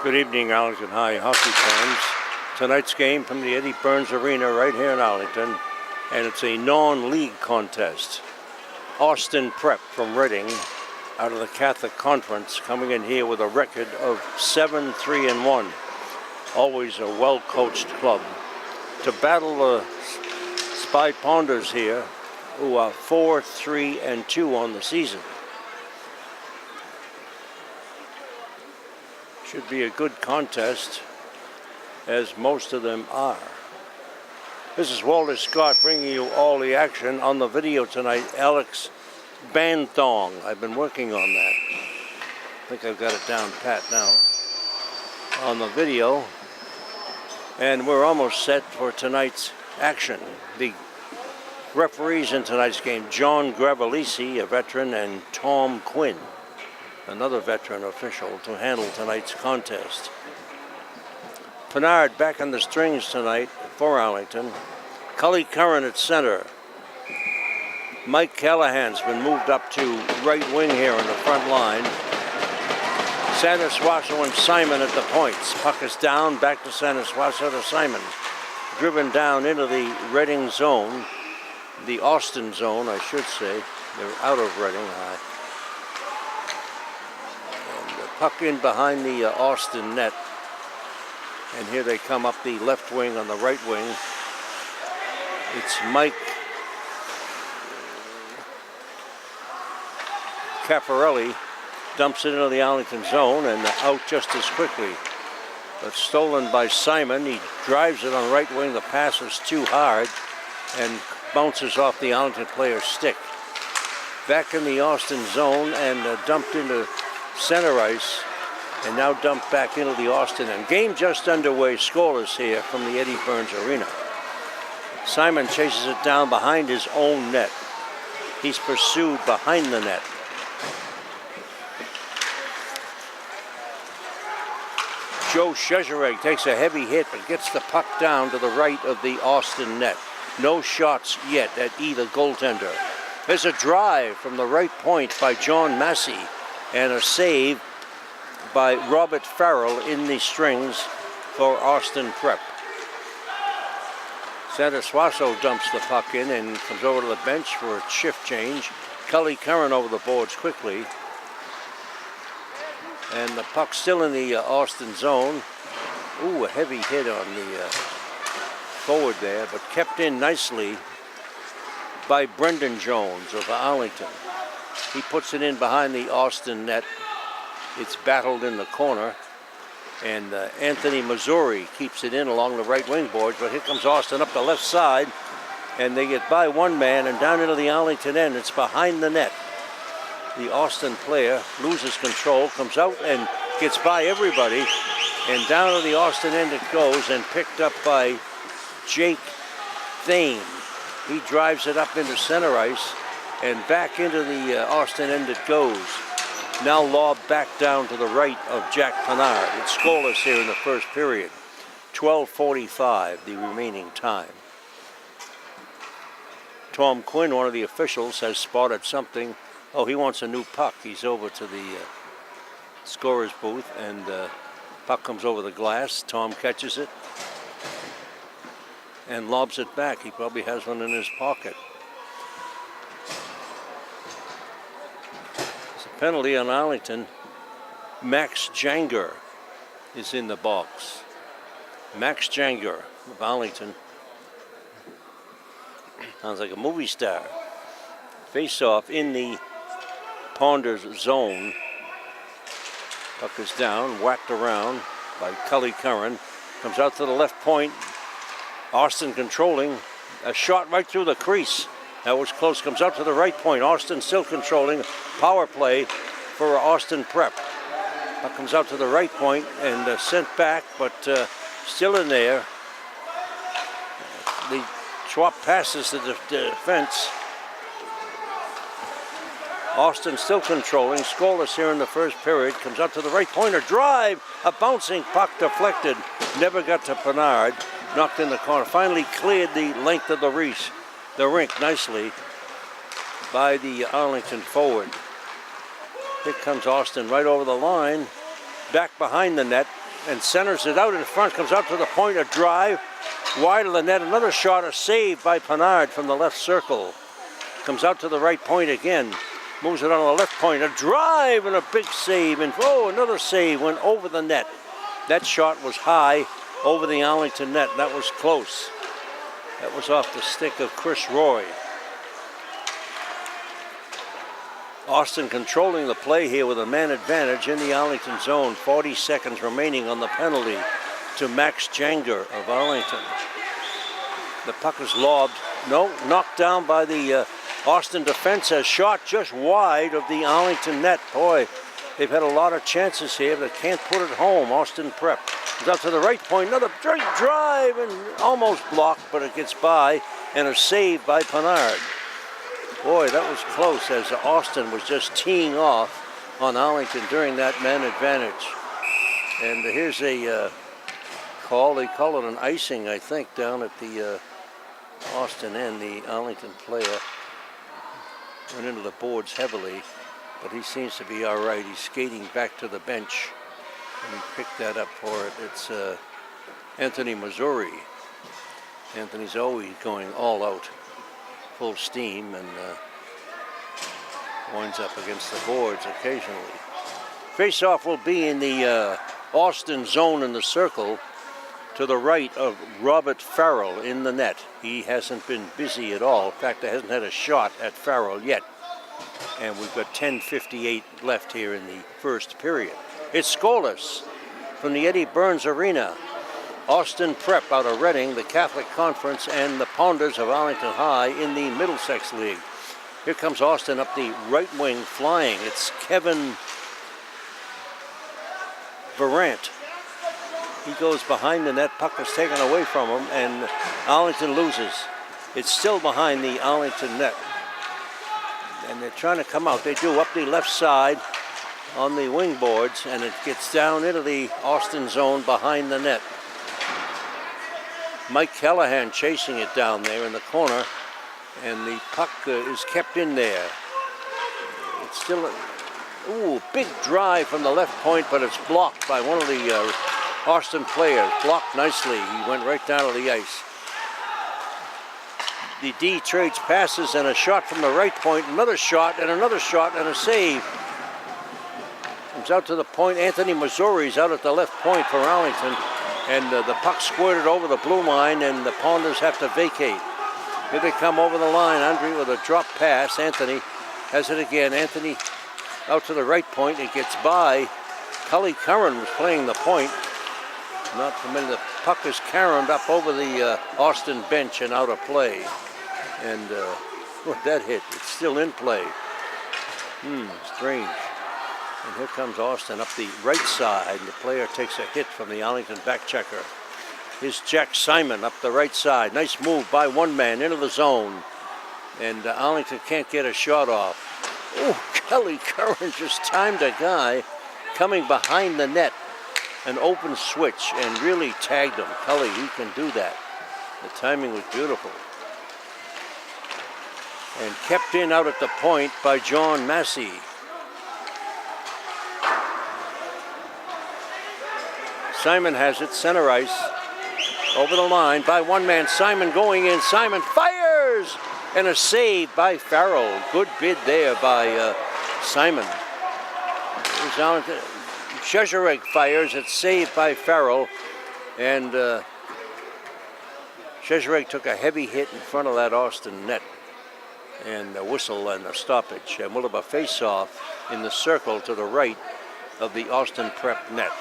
Good evening, Arlington High hockey fans. Tonight's game from the Eddie Burns Arena right here in Arlington, and it's a non-league contest. Austin Prep from Reading, out of the Catholic Conference, coming in here with a record of 7-3-1. Always a well-coached club. To battle the Spy Ponders here, who are 4-3-2 on the season. Should be a good contest, as most of them are. This is Walter Scott bringing you all the action. On the video tonight, Alex Thong. I've been working on that. I think I've got it down pat now on the video. And we're almost set for tonight's action. The referees in tonight's game, John Gravelisi, a veteran, and Tom Quinn, another veteran official, to handle tonight's contest. Pinard back on the strings tonight for Arlington. Cully Curran at center. Mike Callahan's been moved up to right wing here in the front line. Saniswaso and Simon at the points. Puck is down, back to Saniswaso to Simon. Driven down into the Reading zone, the Austin zone, I should say. They're out of Reading. Puck in behind the Austin net. And here they come up the left wing on the right wing. It's Mike Caparelli. Dumps it into the Arlington zone and out just as quickly. But stolen by Simon. He drives it on right wing. The pass is too hard and bounces off the Arlington player's stick. Back in the Austin zone and dumped into center ice, and now dumped back into the Austin end. Game just underway, scoreless here from the Eddie Burns Arena. Simon chases it down behind his own net. He's pursued behind the net. Joe Shezhereg takes a heavy hit, but gets the puck down to the right of the Austin net. No shots yet at either goaltender. There's a drive from the right point by John Massey, and a save by Robert Farrell in the strings for Austin Prep. Saniswaso dumps the puck in and comes over to the bench for a shift change. Cully Curran over the boards quickly. And the puck still in the Austin zone. Ooh, a heavy hit on the forward there, but kept in nicely by Brendan Jones of Arlington. He puts it in behind the Austin net. It's battled in the corner. And Anthony Missouri keeps it in along the right wing boards. But here comes Austin up the left side. And they get by one man and down into the Arlington end. It's behind the net. The Austin player loses control, comes out and gets by everybody. And down to the Austin end it goes, and picked up by Jake Thane. He drives it up into center ice. And back into the Austin end it goes. Now lobbed back down to the right of Jack Pinard. It's scoreless here in the first period. 12:45 the remaining time. Tom Quinn, one of the officials, has spotted something. Oh, he wants a new puck. He's over to the scorer's booth, and puck comes over the glass. Tom catches it and lobs it back. He probably has one in his pocket. Penalty on Arlington. Max Janger is in the box. Max Janger of Arlington. Sounds like a movie star. Face-off in the Ponders zone. Puck is down, whacked around by Cully Curran. Comes out to the left point. Austin controlling. A shot right through the crease. That was close, comes out to the right point. Austin still controlling. Power play for Austin Prep. Puck comes out to the right point and sent back, but still in there. The swap passes to the defense. Austin still controlling, scoreless here in the first period. Comes out to the right point, a drive, a bouncing puck deflected. Never got to Pinard, knocked in the corner. Finally cleared the length of the rink nicely by the Arlington forward. Here comes Austin right over the line, back behind the net. and centers it out in front, comes out to the point, a drive, wide of the net, another shot, a save by Pinard from the left circle. Comes out to the right point again, moves it on the left point, a drive and a big save, and another save, went over the net. That shot was high over the Arlington net, that was close. That was off the stick of Chris Roy. Austin controlling the play here with a man advantage in the Arlington zone. 40 seconds remaining on the penalty to Max Janger of Arlington. The puck is lobbed, knocked down by the Austin defense, has shot just wide of the Arlington net. Boy, they've had a lot of chances here, but can't put it home. Austin Prep comes out to the right point, another great drive and almost blocked, but it gets by, and a save by Pinard. Boy, that was close as Austin was just teeing off on Arlington during that man advantage. And here's a call. They call it an icing, I think, down at the Austin end. The Arlington player went into the boards heavily, but he seems to be all right. He's skating back to the bench, and he picked that up for it. It's Anthony Missouri. Anthony's always going all out, full steam, and winds up against the boards occasionally. Face-off will be in the Austin zone in the circle to the right of Robert Farrell in the net. He hasn't been busy at all. In fact, he hasn't had a shot at Farrell yet. And we've got 10:58 left here in the first period. It's scoreless from the Eddie Burns Arena. Austin Prep out of Reading, the Catholic Conference, and the Pounders of Arlington High in the Middlesex League. Here comes Austin up the right wing flying. It's Kevin Varant. He goes behind the net, puck is taken away from him, and Arlington loses. It's still behind the Arlington net. And they're trying to come out. They do up the left side on the wing boards, and it gets down into the Austin zone behind the net. Mike Callahan chasing it down there in the corner, and the puck is kept in there. It's still big drive from the left point, but it's blocked by one of the Austin players. Blocked nicely. He went right down to the ice. The D trades passes and a shot from the right point, another shot and a save. Comes out to the point. Anthony Missouri's out at the left point for Arlington, and the puck squirted over the blue line, and the Pounders have to vacate. Here they come over the line. Andre with a drop pass. Anthony has it again. Anthony out to the right point. It gets by. Cully Curran was playing the point. Not for a minute. The puck is carroned up over the Austin bench and out of play. And that hit. It's still in play. Strange. And here comes Austin up the right side. And the player takes a hit from the Arlington back checker. Here's Jack Simon up the right side. Nice move by one man into the zone. And Arlington can't get a shot off. Cully Curran just timed a guy coming behind the net. An open switch and really tagged him. Cully, he can do that. The timing was beautiful. And kept in out at the point by John Massey. Simon has it, center ice. Over the line by one man. Simon going in. Simon fires! And a save by Farrell. Good bid there by Simon. Cheshirek fires. It's saved by Farrell. And Cheshirek took a heavy hit in front of that Austin net. And a whistle and a stoppage. And we'll have a face-off in the circle to the right of the Austin Prep net.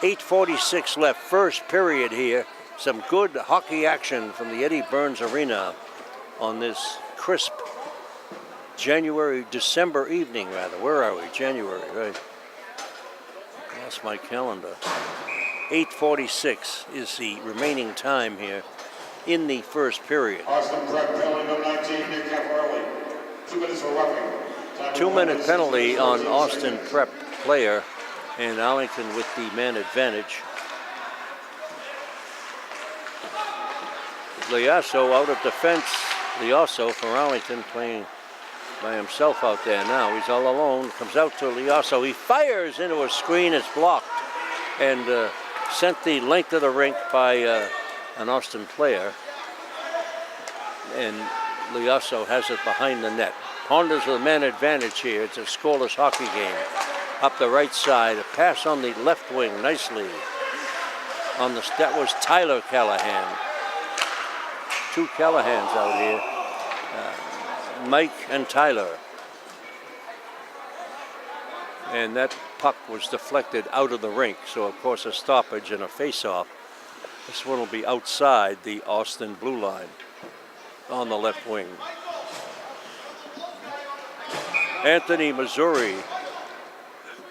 8:46 left, first period here. Some good hockey action from the Eddie Burns Arena on this crisp December evening, rather. Where are we? January, right? Lost my calendar. 8:46 is the remaining time here in the first period. Austin Prep penalty number 19, Nick Caffarelli. 2 minutes for roughing. 2-minute penalty on Austin Prep player, and Arlington with the man advantage. Liasso out of defense. Liasso for Arlington playing by himself out there now. He's all alone. Comes out to Liasso. He fires into a screen. It's blocked. And sent the length of the rink by an Austin player, and Liasso has it behind the net. Ponders with a man advantage here. It's a scoreless hockey game. Up the right side, a pass on the left wing nicely. That was Tyler Callahan. Two Callahans out here, Mike and Tyler. And that puck was deflected out of the rink, so of course a stoppage and a face-off. This one will be outside the Austin blue line on the left wing. Anthony Missouri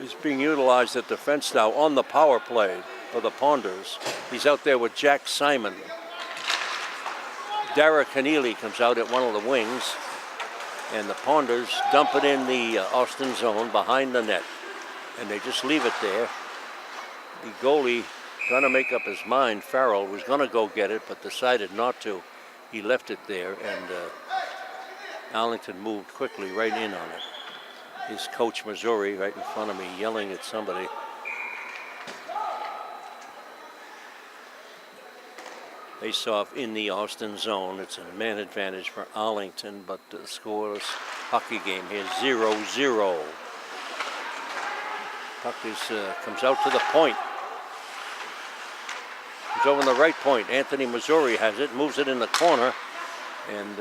is being utilized at defense now on the power play for the Ponders. He's out there with Jack Simon. Dara Keneally comes out at one of the wings, and the Ponders dump it in the Austin zone behind the net, and they just leave it there. The goalie, trying to make up his mind, Farrell, was going to go get it, but decided not to. He left it there, and Arlington moved quickly right in on it. His coach, Missouri, right in front of me, yelling at somebody. Face off in the Austin zone. It's a man advantage for Arlington, but the scoreless hockey game here, 0-0. Puck comes out to the point. Comes over on the right point. Anthony Missouri has it, moves it in the corner, and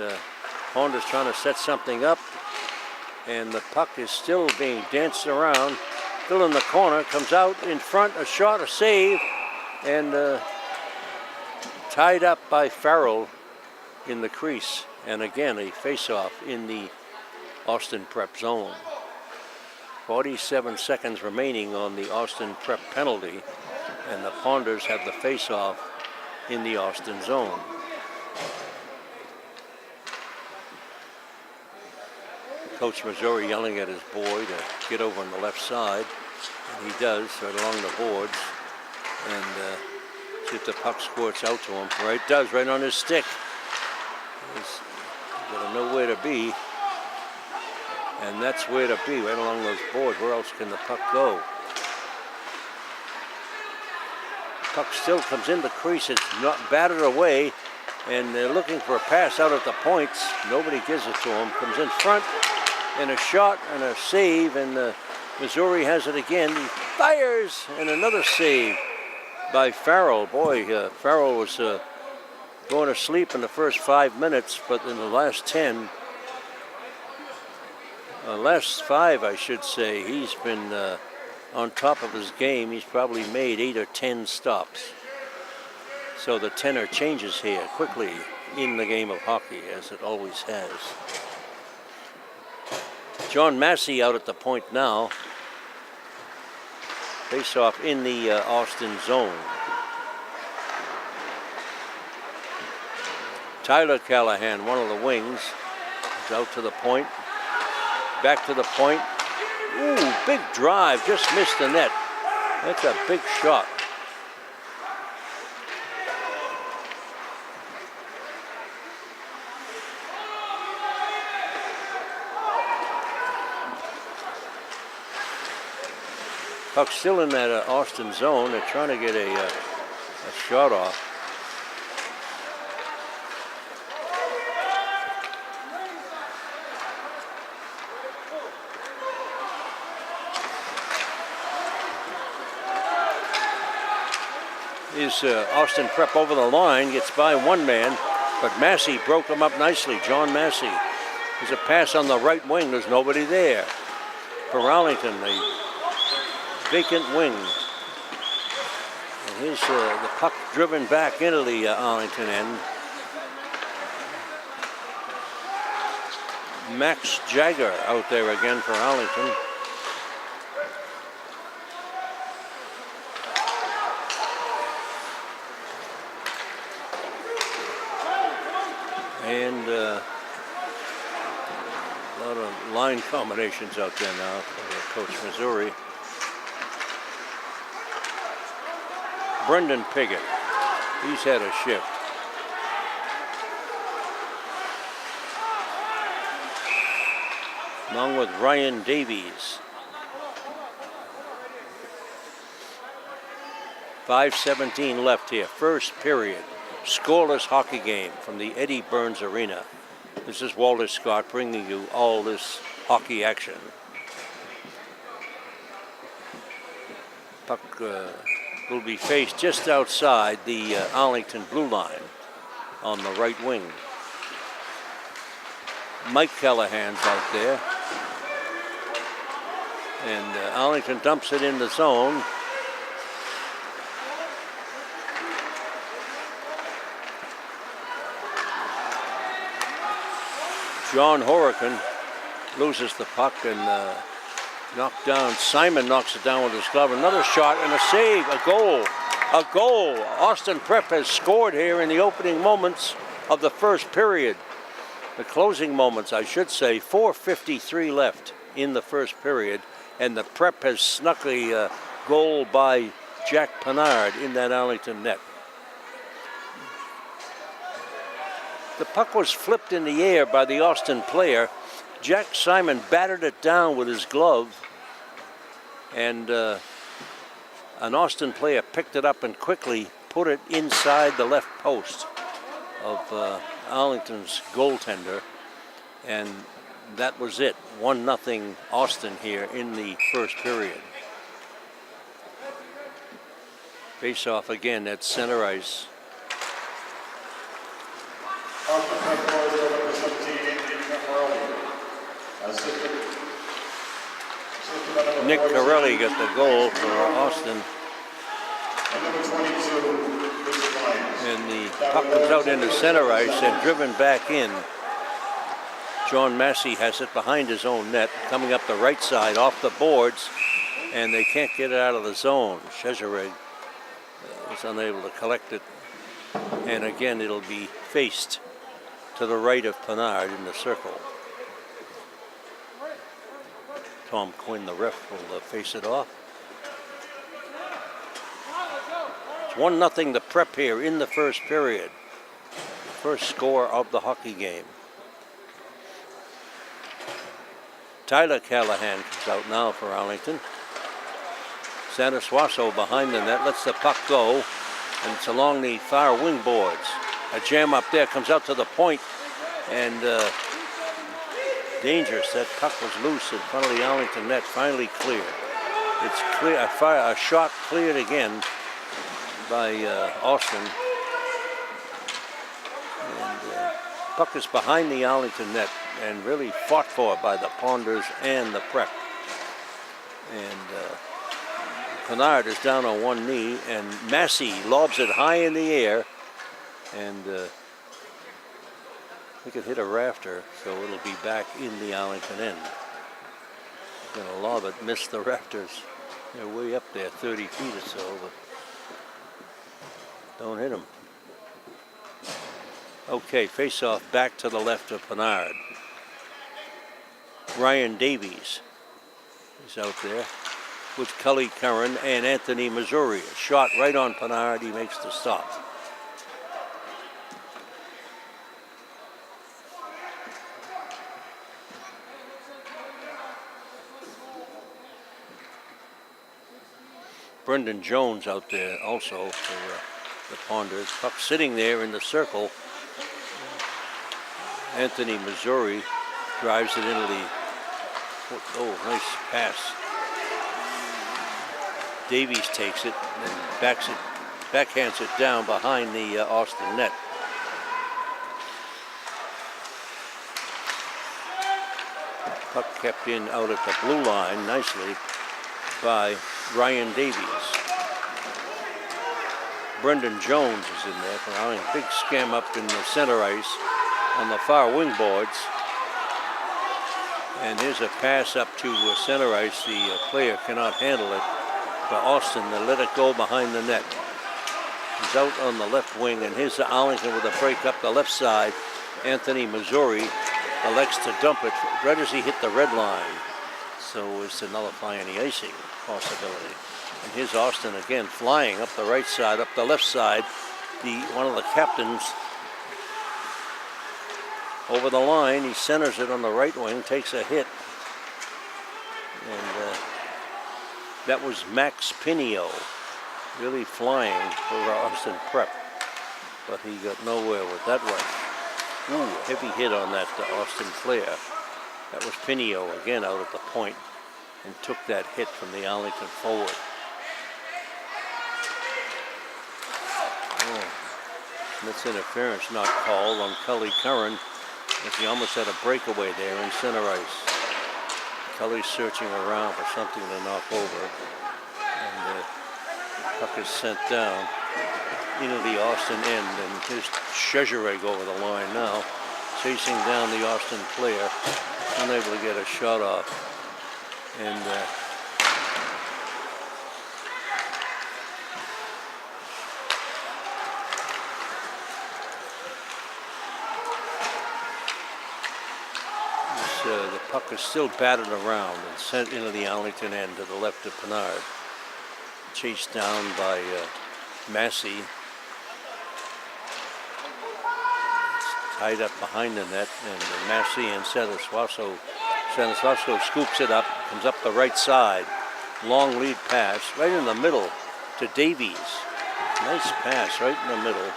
Ponders trying to set something up, and the puck is still being danced around, still in the corner, comes out in front, a shot, a save, and tied up by Farrell in the crease. And again, a face-off in the Austin prep zone. 47 seconds remaining on the Austin prep penalty, and the Ponders have the face-off in the Austin zone. Coach Missouri yelling at his boy to get over on the left side, and he does, right along the boards, and see if the puck squirts out to him. Right, it does, right on his stick. He's got to know where to be, and that's where to be, right along those boards. Where else can the puck go? Puck still comes in the crease. It's not battered away, and they're looking for a pass out at the points. Nobody gives it to him. Comes in front, and a shot and a save, and Missouri has it again. He fires, and another save by Farrell. Boy, Farrell was going to sleep in the first 5 minutes, but in the last 5, I should say, he's been on top of his game. He's probably made 8 or 10 stops. So the tenor changes here quickly in the game of hockey, as it always has. John Massey out at the point now. Face off in the Austin zone. Tyler Callahan, one of the wings, is out to the point. Back to the point. Ooh, big drive, just missed the net. That's a big shot. Puck's still in that Austin zone. They're trying to get a shot off. Is Austin prep over the line, gets by one man, but Massey broke him up nicely. John Massey. There's a pass on the right wing. There's nobody there for Arlington. The vacant wing. And here's the puck driven back into the Arlington end. Max Jagger out there again for Arlington. And a lot of line combinations out there now for Coach Missouri. Brendan Piggott, he's had a shift. Along with Ryan Davies. 5:17 left here, first period. Scoreless hockey game from the Eddie Burns Arena. This is Walter Scott bringing you all this hockey action. Puck will be faced just outside the Arlington blue line on the right wing. Mike Callahan's out there. And Arlington dumps it in the zone. John Horican loses the puck and knocked down. Simon knocks it down with his glove. Another shot and a save, a goal. A goal. Austin Prep has scored here in the opening moments of the first period. The closing moments, I should say. 4:53 left in the first period. And the Prep has snuck a goal by Jack Pennard in that Arlington net. The puck was flipped in the air by the Austin player. Jack Simon battered it down with his glove. And an Austin player picked it up and quickly put it inside the left post of Arlington's goaltender. And that was it. 1-0 Austin here in the first period. Face off again at center ice. Nick Corelli got the goal for Austin. And the puck comes out into center ice and driven back in. John Massey has it behind his own net, coming up the right side off the boards, and they can't get it out of the zone. Chezerig was unable to collect it, and again it'll be faced to the right of Pennard in the circle. Tom Quinn, the ref, will face it off. It's 1-0 the Prep here in the first period. First score of the hockey game. Tyler Callahan comes out now for Arlington. Santa Suaso behind the net, lets the puck go, and it's along the far wing boards. A jam up there, comes out to the point, and dangerous. That puck was loose in front of the Arlington net, finally cleared. It's clear, a shot cleared again by Austin. And puck is behind the Arlington net and really fought for by the Ponders and the Prep. And Pennard is down on one knee, and Massey lobs it high in the air, and he could hit a rafter, so it'll be back in the Arlington end. Gonna lob it, miss the rafters. They're way up there, 30 feet or so, but don't hit them. Okay, face off back to the left of Pennard. Ryan Davies is out there with Cully Curran and Anthony Missouri. A shot right on Pennard, he makes the stop. Brendan Jones out there also for the Ponders. Puck sitting there in the circle. Anthony Missouri drives it into the, oh, nice pass. Davies takes it and backhands it down behind the Austin net. Puck kept in out at the blue line nicely by Ryan Davies. Brendan Jones is in there for a big scam up in the center ice on the far wing boards. And here's a pass up to center ice. The player cannot handle it. But Austin, they let it go behind the net. He's out on the left wing, and here's Arlington with a break up the left side. Anthony Missouri elects to dump it right as he hit the red line, so as to nullify any icing possibility. And here's Austin again flying up the right side, up the left side. One of the captains over the line. He centers it on the right wing, takes a hit, and that was Max Pinio. Really flying for Austin Prep, but he got nowhere with that one. Ooh, heavy hit on that Austin Flair. That was Pinio again out at the point and took that hit from the Arlington forward. Oh, Smith's interference not called on Cully Curran as he almost had a breakaway there in center ice. Cully's searching around for something to knock over, and the puck is sent down into the Austin end, and here's Shezhereg over the line now, chasing down the Austin player, unable to get a shot off. And the puck is still batted around and sent into the Arlington end to the left of Pinard. Chased down by Massey. It's tied up behind the net, and Massey and Stanislavsko scoops it up, comes up the right side. Long lead pass right in the middle to Davies. Nice pass right in the middle.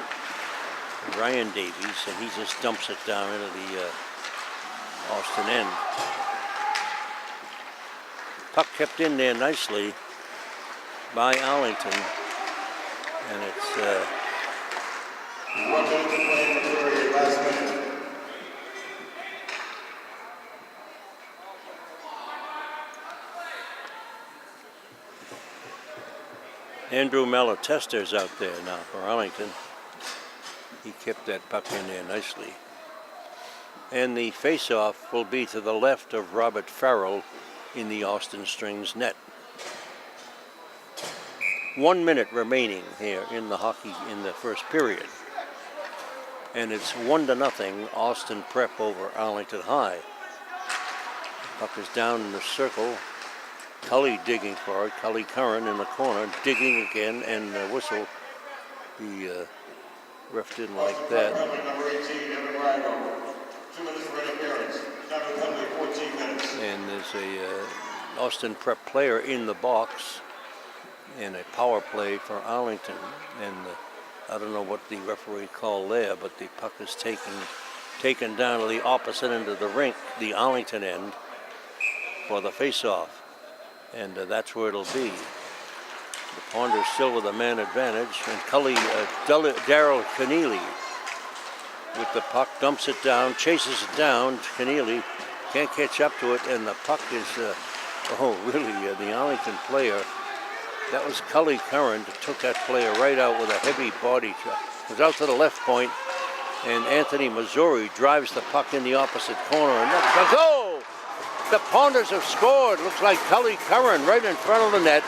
Ryan Davies, and he just dumps it down into the Austin end. Puck kept in there nicely by Arlington, and it's 1 minute to play in the period, last minute. Andrew Malatesta's out there now for Arlington. He kept that puck in there nicely. And the face-off will be to the left of Robert Farrell in the Austin Strings net. 1 minute remaining here in the first period. And it's 1-0 Austin Prep over Arlington High. Puck is down in the circle. Cully digging for it. Cully Curran in the corner, digging again, and whistle. The ref didn't like that. Number 18, Evan Rago. 2 minutes for interference. Time to come to 14 minutes. And there's a Austin Prep player in the box, and a power play for Arlington. And I don't know what the referee called there, but the puck is taken down to the opposite end of the rink, the Arlington end, for the face-off. And that's where it'll be. The Ponders still with a man advantage, and Daryl Keneally with the puck, dumps it down, chases it down. Keneally can't catch up to it, and the puck is, the Arlington player. That was Cully Curran that took that player right out with a heavy body shot. It was out to the left point, and Anthony Missouri drives the puck in the opposite corner, and that's a goal! The Ponders have scored. Looks like Cully Curran right in front of the net.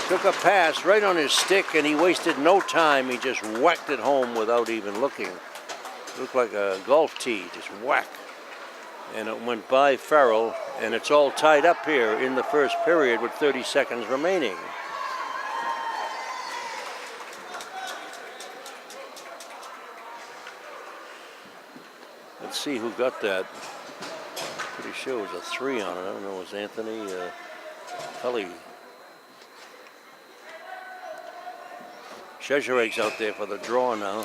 Took a pass right on his stick, and he wasted no time. He just whacked it home without even looking. Looked like a golf tee, just whack. And it went by Farrell, and it's all tied up here in the first period with 30 seconds remaining. Let's see who got that. Pretty sure it was a 3 on it. I don't know, it was Anthony Cully. Shezhereg's out there for the draw now.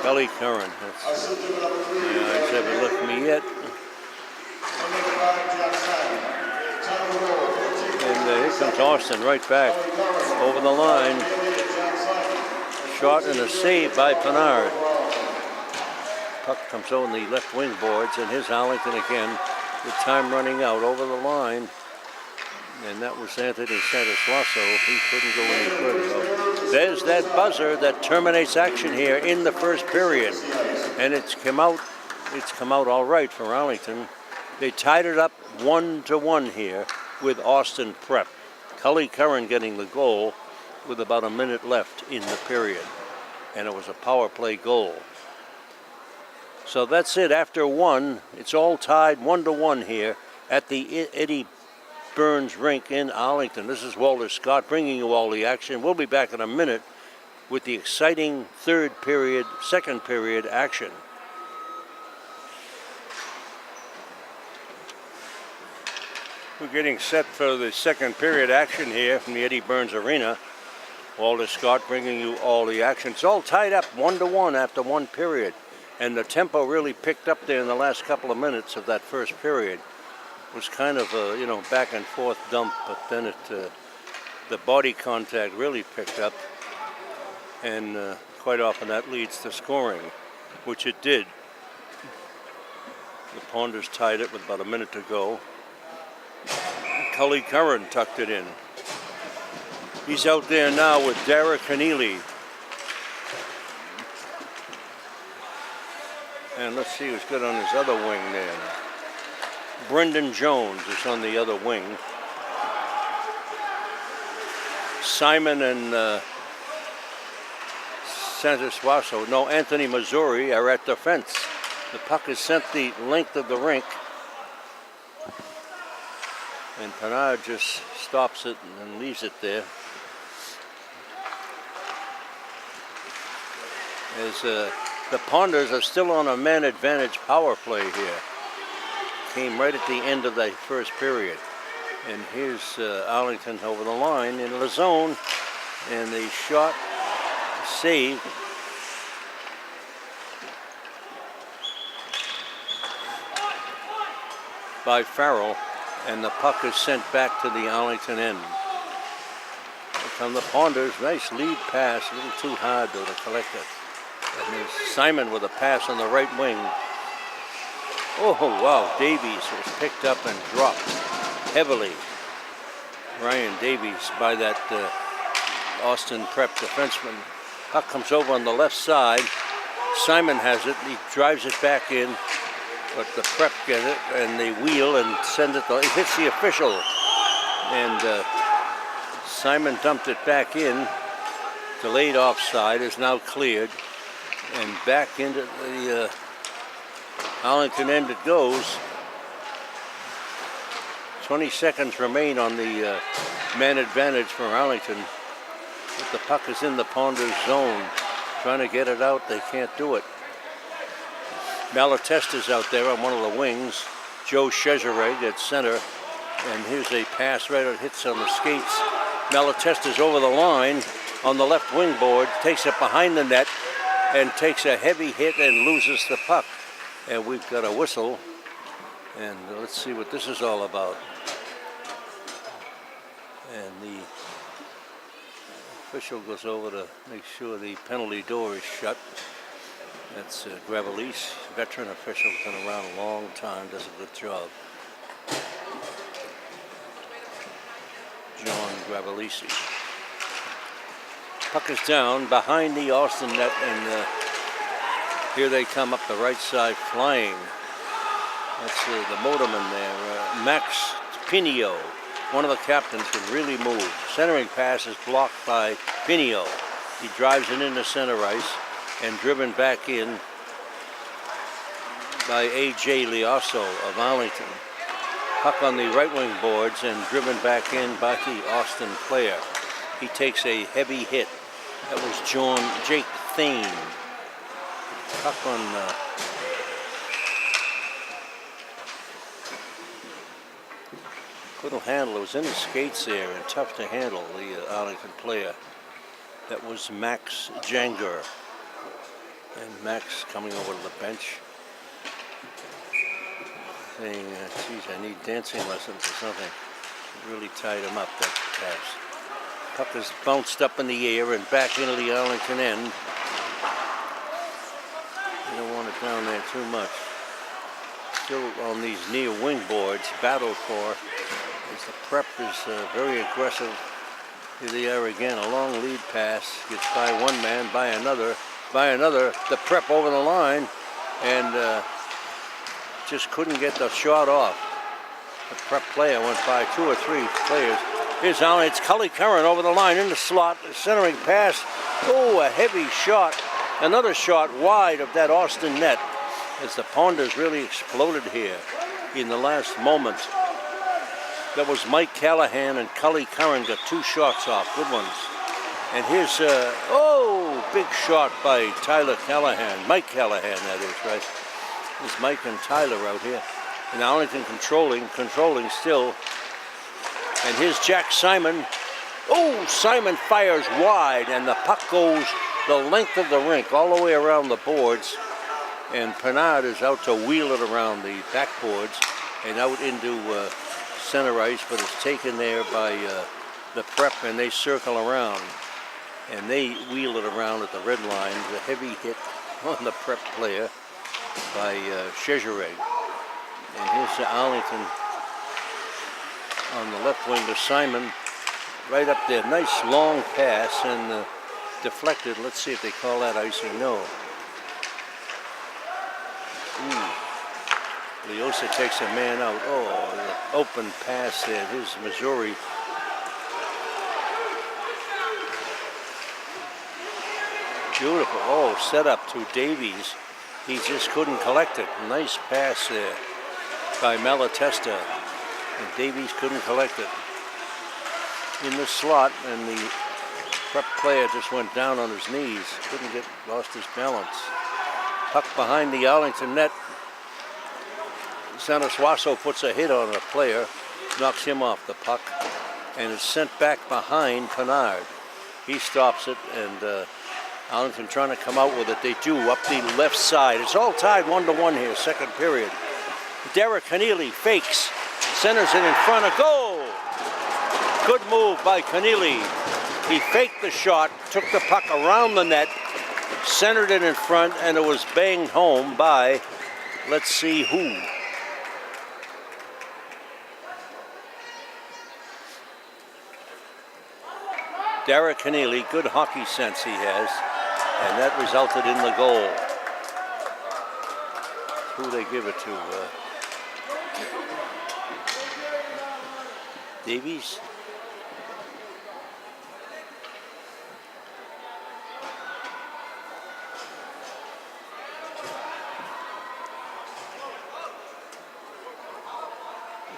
Cully Curran. Yeah, I haven't left me yet. And here comes Austin right back over the line. Shot and a save by Pinard. Puck comes on the left wing boards, and here's Arlington again with time running out over the line. And that was Anthony Stanislavsko. He couldn't go any further. There's that buzzer that terminates action here in the first period. And it's come out all right for Arlington. They tied it up 1-1 here with Austin Prep. Cully Curran getting the goal with about a minute left in the period. And it was a power play goal. So that's it. After one, it's all tied 1-1 here at the Eddie Burns Rink in Arlington. This is Walter Scott bringing you all the action. We'll be back in a minute with the exciting second period action. We're getting set for the second period action here from the Eddie Burns Arena. Walter Scott bringing you all the action. It's all tied up 1-1 after one period. And the tempo really picked up there in the last couple of minutes of that first period. It was kind of a, back and forth dump, but then the body contact really picked up. And quite often that leads to scoring, which it did. The Ponders tied it with about a minute to go. Cully Curran tucked it in. He's out there now with Dara Keneally. And let's see who's good on his other wing there. Brendan Jones is on the other wing. Simon and Anthony Missouri are at the fence. The puck is sent the length of the rink. And Pinard just stops it and leaves it there. As the Ponders are still on a man advantage power play here. Came right at the end of the first period. And here's Arlington over the line in the zone. And the shot saved. By Farrell. And the puck is sent back to the Arlington end. Here come the Ponders. Nice lead pass. A little too hard though to collect it. And there's Simon with a pass on the right wing. Oh, wow. Davies was picked up and dropped heavily. Ryan Davies by that Austin Prep defenseman. Puck comes over on the left side. Simon has it. He drives it back in. But the Prep get it, and they wheel and send it. It hits the official, and Simon dumped it back in. Delayed offside is now cleared, and back into the Arlington end it goes. 20 seconds remain on the man advantage for Arlington. But the puck is in the Ponders zone. Trying to get it out, they can't do it. Malatesta's out there on one of the wings. Joe Chezereg at center. And here's a pass right, it hits on the skates. Malatesta's over the line on the left wing board, takes it behind the net, and takes a heavy hit and loses the puck. And we've got a whistle. And let's see what this is all about. And the official goes over to make sure the penalty door is shut. That's Gravelise, veteran official, been around a long time, does a good job. John Gravelise. Puck is down behind the Austin net, and here they come up the right side flying. That's the motorman there, Max Pinio. One of the captains can really move. Centering pass is blocked by Pinio. He drives it into center ice. And driven back in by A.J. Liasso of Arlington. Puck on the right wing boards and driven back in by the Austin player. He takes a heavy hit. That was Jake Thane. Puck on couldn't handle. It was in his skates there and tough to handle, the Arlington player. That was Max Janger. And Max coming over to the bench, saying, geez, I need dancing lessons or something. It really tied him up, that pass. Puck is bounced up in the air and back into the Arlington end. You don't want it down there too much. Still on these near wing boards, battled for, as the Prep is very aggressive. Here they are again, a long lead pass, gets by one man, by another, the Prep over the line, and just couldn't get the shot off. The Prep player went by two or three players. Here's Allen, it's Cully Curran over the line in the slot, centering pass. Oh, a heavy shot. Another shot wide of that Austin net as the Ponders really exploded here in the last moment. That was Mike Callahan and Cully Curran got two shots off, good ones. And here's, big shot by Tyler Callahan. Mike Callahan, that is, right? There's Mike and Tyler out here. And Arlington controlling still. And here's Jack Simon. Oh, Simon fires wide, and the puck goes the length of the rink, all the way around the boards. And Pernard is out to wheel it around the backboards and out into center ice, but it's taken there by the Prep, and they circle around. And they wheel it around at the red line. The heavy hit on the Prep player by Chezereg. And here's the Arlington on the left wing to Simon. Right up there. Nice long pass and deflected. Let's see if they call that icing. No. Leosa takes a man out. Oh, the open pass there. Here's Missouri. Beautiful. Oh, set up to Davies. He just couldn't collect it. Nice pass there by Malatesta. And Davies couldn't collect it. In the slot, and the Prep player just went down on his knees. Lost his balance. Puck behind the Arlington net. Sanasuaso puts a hit on a player, knocks him off the puck, and is sent back behind Pernard. He stops it, and Arlington trying to come out with it. They do, up the left side. It's all tied 1-1 here, second period. Derek Keneally fakes, centers it in front of goal. Good move by Keneally. He faked the shot, took the puck around the net, centered it in front, and it was banged home by, let's see who. Derek Keneally, good hockey sense he has, and that resulted in the goal. Who they give it to? Davies?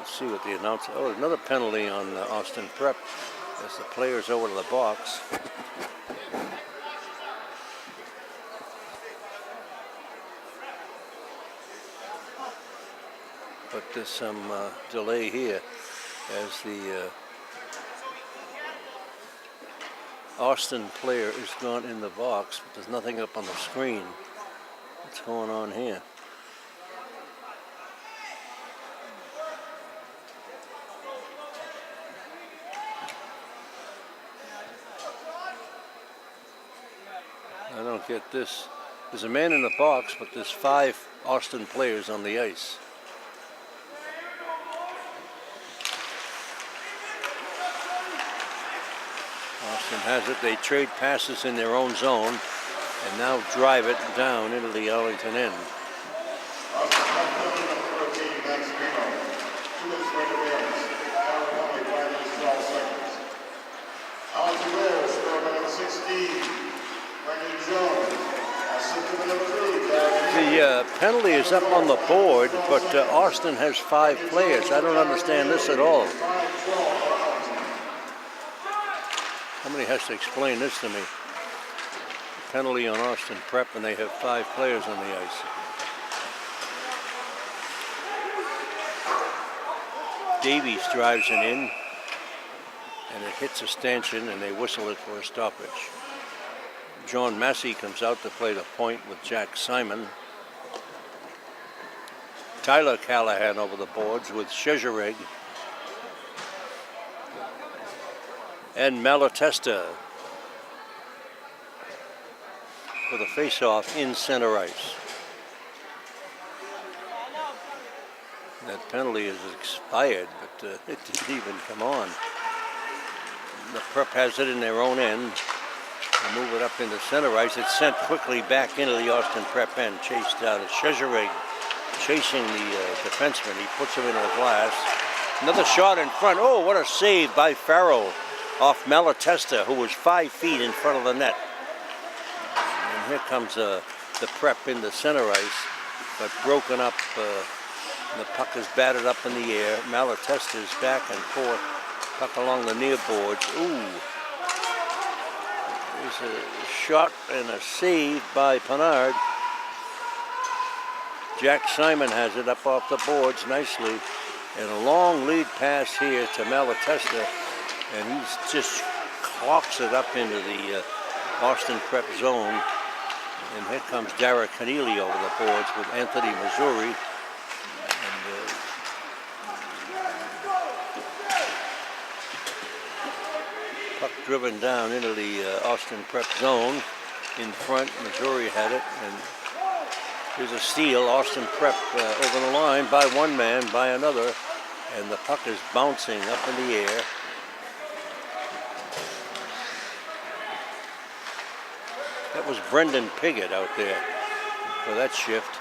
See what the announcer. Oh, another penalty on Austin Prep as the players over to the box. But there's some delay here as the Austin player is not in the box, but there's nothing up on the screen. What's going on here? I don't get this. There's a man in the box, but there's 5 Austin players on the ice. Austin has it. They trade passes in their own zone and now drive it down into the Arlington end. The penalty is up on the board, but Austin has 5 players. I don't understand this at all. Somebody has to explain this to me. Penalty on Austin Prep, and they have 5 players on the ice. Davies drives it in, and it hits a stanchion, and they whistle it for a stoppage. John Massey comes out to play the point with Jack Simon. Tyler Callahan over the boards with Chezereg. And Malatesta for the face-off in center ice. That penalty is expired, but it didn't even come on. The Prep has it in their own end. They move it up into center ice. It's sent quickly back into the Austin Prep end. Chased out of Chezereg, chasing the defenseman. He puts him into the glass. Another shot in front. Oh, what a save by Farrell off Malatesta, who was 5 feet in front of the net. And here comes the Prep into center ice, but broken up. The puck is batted up in the air. Malatesta is back and forth. Puck along the near boards. Ooh. There's a shot and a save by Pernard. Jack Simon has it up off the boards nicely. And a long lead pass here to Malatesta, and he just clocks it up into the Austin Prep zone. And here comes Dara Keneally over the boards with Anthony Missouri. And puck driven down into the Austin Prep zone. In front, Missouri had it. And here's a steal. Austin Prep over the line by one man, by another. And the puck is bouncing up in the air. That was Brendan Piggott out there for that shift.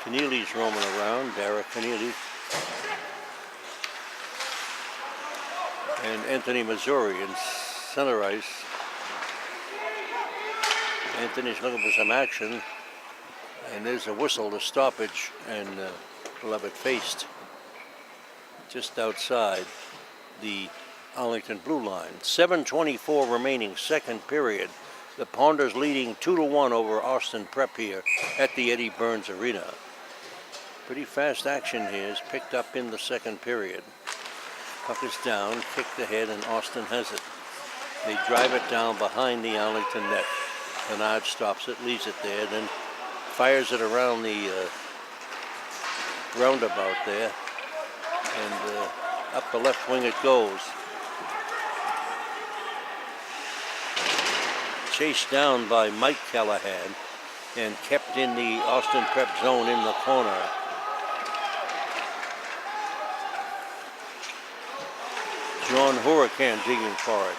Keneally's roaming around, Dara Keneally. And Anthony Missouri in center ice. Anthony's looking for some action. And there's a whistle, the stoppage, and we'll have it faced just outside the Arlington blue line. 7:24 remaining, second period. The Ponders leading 2-1 over Austin Prep here at the Eddie Burns Arena. Pretty fast action here is picked up in the second period. Puck is down, kicked ahead, and Austin has it. They drive it down behind the Arlington net. Bernard stops it, leaves it there, then fires it around the roundabout there, and up the left wing it goes. Chased down by Mike Callahan and kept in the Austin Prep zone in the corner. John Huracan digging for it.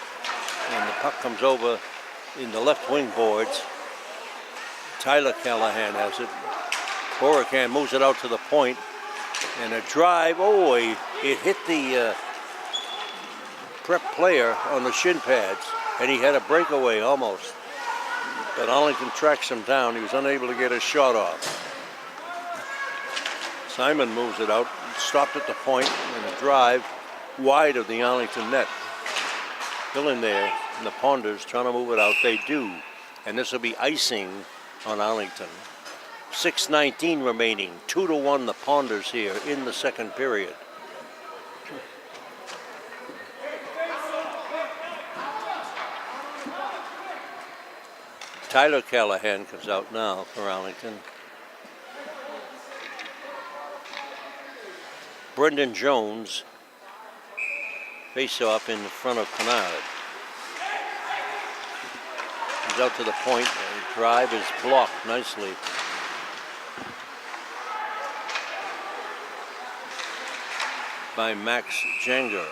And the puck comes over in the left wing boards. Tyler Callahan has it. Huracan moves it out to the point. And a drive, oh, it hit the Prep player on the shin pads. And he had a breakaway almost. But Arlington tracks him down. He was unable to get his shot off. Simon moves it out, stopped at the point, and a drive wide of the Arlington net. Still in there, and the Ponders trying to move it out. They do. And this will be icing on Arlington. 6:19 remaining. 2-1 the Ponders here in the second period. Tyler Callahan comes out now for Arlington. Brendan Jones face off in front of Kennard. He's out to the point. The drive is blocked nicely. By Max Janger.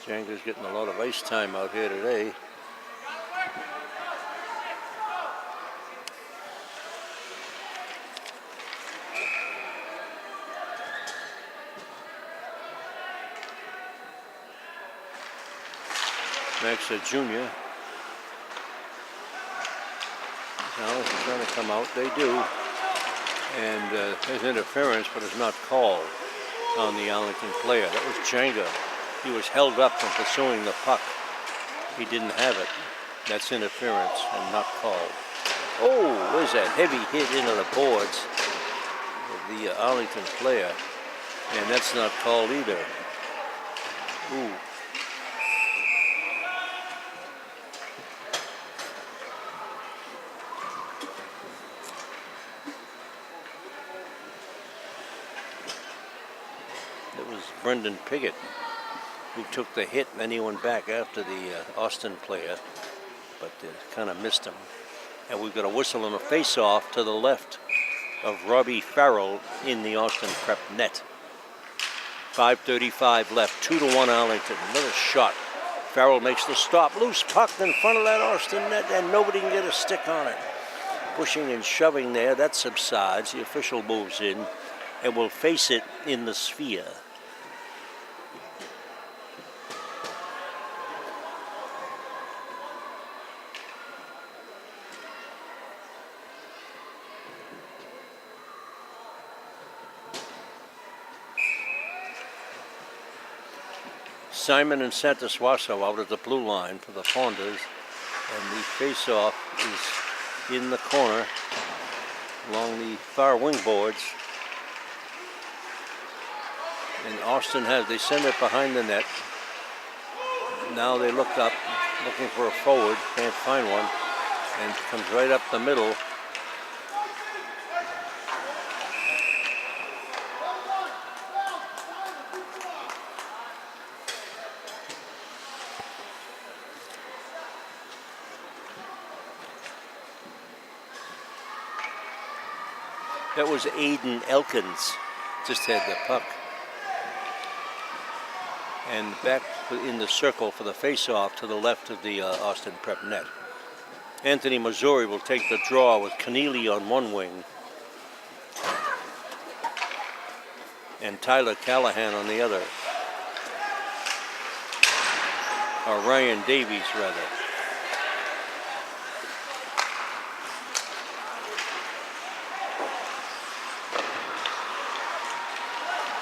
Janger's getting a lot of ice time out here today. Max a junior. Now they're trying to come out. They do. And there's interference, but it's not called on the Arlington player. That was Jenga. He was held up from pursuing the puck. He didn't have it. That's interference and not called. Oh, there's a heavy hit into the boards of the Arlington player. And that's not called either. Ooh. It was Brendan Piggott who took the hit, and then he went back after the Austin player, but kind of missed him. And we've got a whistle and a face-off to the left of Robbie Farrell in the Austin Prep net. 5:35 left, 2-1 Arlington. Another shot. Farrell makes the stop. Loose puck in front of that Austin net, and nobody can get a stick on it. Pushing and shoving there, that subsides. The official moves in and will face it in the sphere. Simon and Santos Suaso out at the blue line for the Ponders. And the face-off is in the corner along the far wing boards. And Austin they send it behind the net. Now they look up, looking for a forward, can't find one, and it comes right up the middle. That was Aiden Elkins, just had the puck. And back in the circle for the face-off to the left of the Austin Prep net. Anthony Missouri will take the draw with Keneally on one wing and Tyler Callahan on the other. Or Ryan Davies, rather.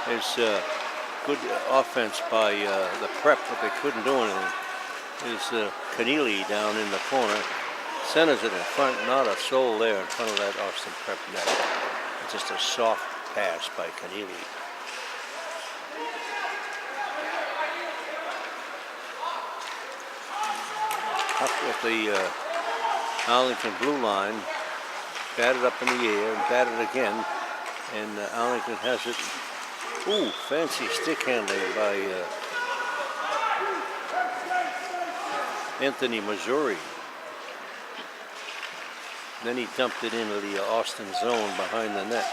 There's good offense by the Prep, but they couldn't do anything. There's Keneally down in the corner. Centers it in front, not a soul there in front of that Austin Prep net. Just a soft pass by Keneally. Up with the Arlington blue line, batted up in the air and batted again, and Arlington has it. Ooh, fancy stick handling by Anthony Missouri. Then he dumped it into the Austin zone behind the net.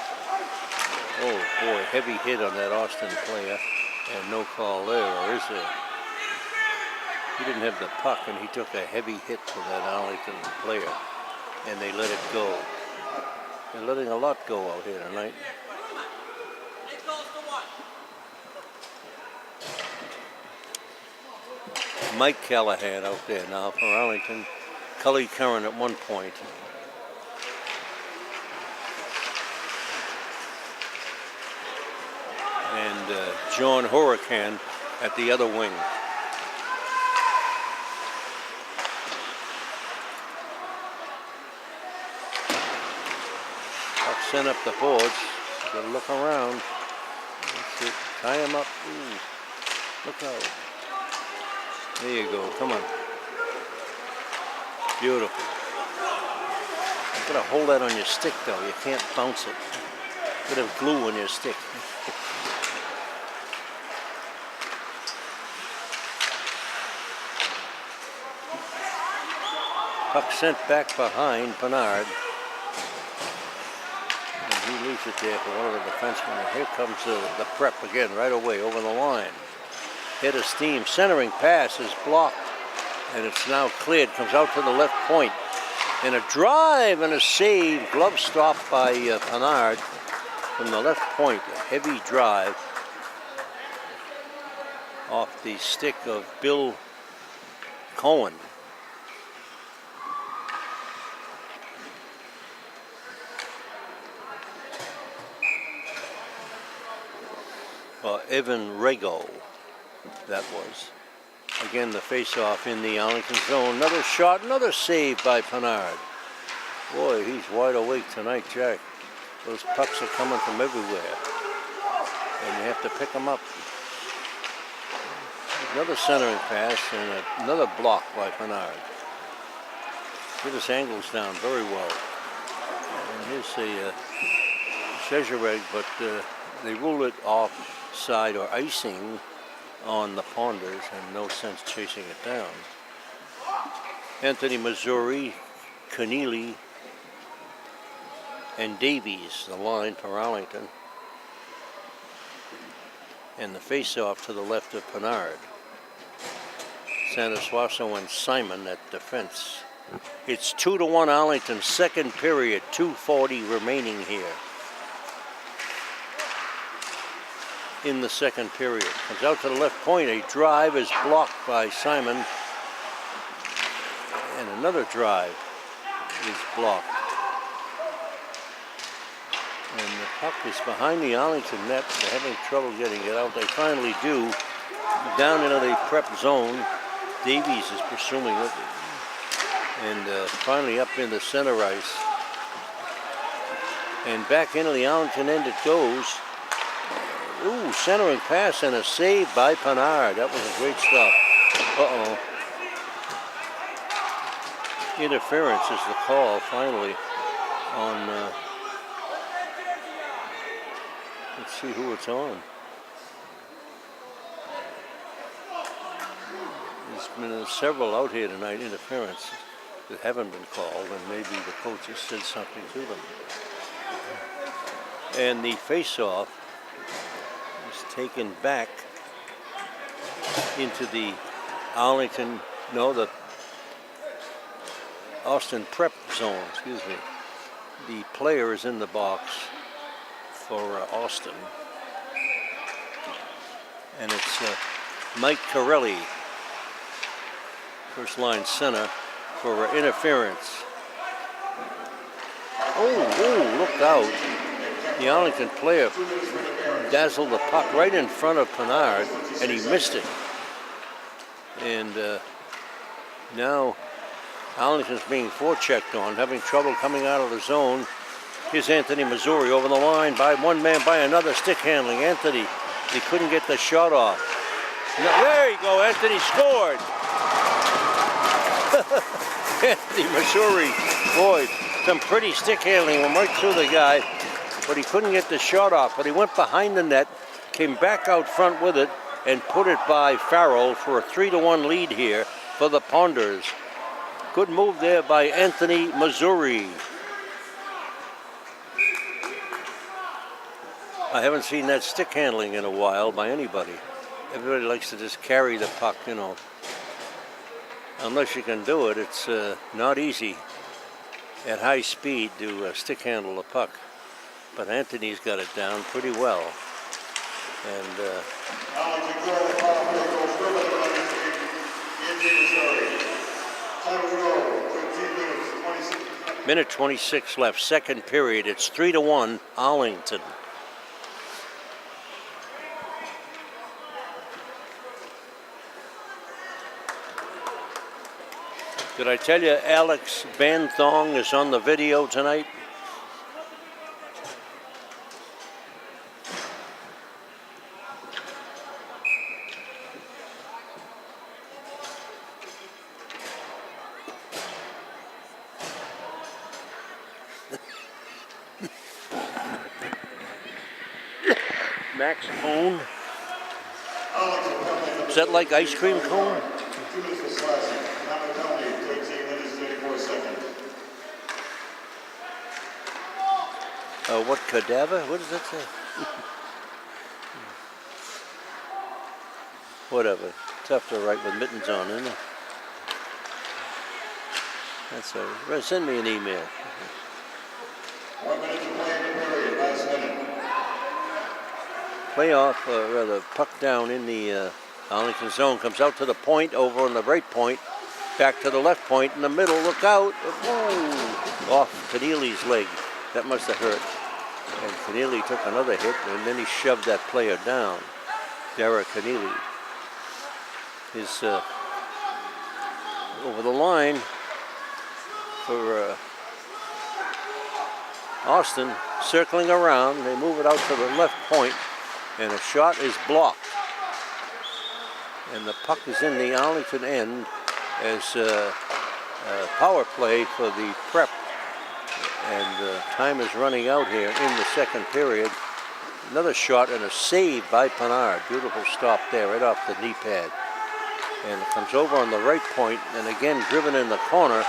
Oh boy, heavy hit on that Austin player, and no call there, or is there? He didn't have the puck, and he took a heavy hit from that Arlington player, and they let it go. They're letting a lot go out here tonight. Mike Callahan out there now for Arlington. Cully Curran at one point. And John Huracan at the other wing. Puck sent up the boards. Gotta look around. That's it. Tie him up. Ooh. Look out. There you go, come on. Beautiful. You gotta hold that on your stick though, you can't bounce it. You gotta have glue on your stick. Puck sent back behind Pinard. And he leaves it there for one of the defensemen. And here comes the Prep again, right away, over the line. Head of steam, centering pass is blocked, and it's now cleared, comes out to the left point. And a drive and a save, glove stop by Pinard from the left point, a heavy drive off the stick of Bill Cohen. Evan Rego. That was. Again, the face-off in the Arlington zone. Another shot, another save by Pinard. Boy, he's wide awake tonight, Jack. Those pucks are coming from everywhere. And you have to pick them up. Another centering pass and another block by Pinard. Get his angles down very well. And here's a Chezareg, but they rule it offside or icing on the Ponders, and no sense chasing it down. Anthony Missouri, Keneally, and Davies, the line for Arlington. And the face-off to the left of Pinard. Sanasuaso and Simon at defense. It's 2-1 Arlington, second period, 2:40 remaining here. In the second period. Comes out to the left point. A drive is blocked by Simon. And another drive is blocked. And the puck is behind the Arlington net. They're having trouble getting it out. They finally do. Down into the Prep zone. Davies is pursuing it. And finally up in the center ice. And back into the Arlington end it goes. Ooh, centering pass and a save by Pinard. That was a great stop. Uh-oh. Interference is the call finally on, let's see who it's on. There's been several out here tonight, interference, that haven't been called, and maybe the coaches said something to them. And the face-off is taken back into the Arlington, no, the Austin prep zone, excuse me. The player is in the box for Austin. And it's Mike Corelli, first line center, for interference. Oh, look out. The Arlington player dazzled the puck right in front of Pinard, and he missed it. And now Arlington's being forechecked on, having trouble coming out of the zone. Here's Anthony Missouri over the line by one man, by another, stick handling. Anthony, he couldn't get the shot off. No, there you go, Anthony scored. Anthony Missouri, boy, some pretty stick handling, went right through the guy, but he couldn't get the shot off. But he went behind the net, came back out front with it, and put it by Farrell for a 3-1 lead here for the Ponders. Good move there by Anthony Missouri. I haven't seen that stick handling in a while by anybody. Everybody likes to just carry the puck, you know. Unless you can do it, it's not easy at high speed to stick handle the puck. But Anthony's got it down pretty well. And minute 26 left, second period. It's 3-1 Arlington. Did I tell you Alex Van Thong is on the video tonight? Max cone. Is that like ice cream cone? What cadaver? What does that say? Whatever. Tough to write with mittens on, isn't it? That's all right. Send me an email. 1 minute to play in the period, last minute. Playoff, rather, puck down in the Arlington zone. Comes out to the point, over on the right point. Back to the left point, in the middle. Look out. Ooh, off Keneally's leg. That must have hurt. And Keneally took another hit, and then he shoved that player down. Derek Keneally is over the line for Austin, circling around. They move it out to the left point, and a shot is blocked. And the puck is in the Arlington end as power play for the prep. And time is running out here in the second period. Another shot and a save by Pinard. Beautiful stop there, right off the knee pad. And it comes over on the right point, and again driven in the corner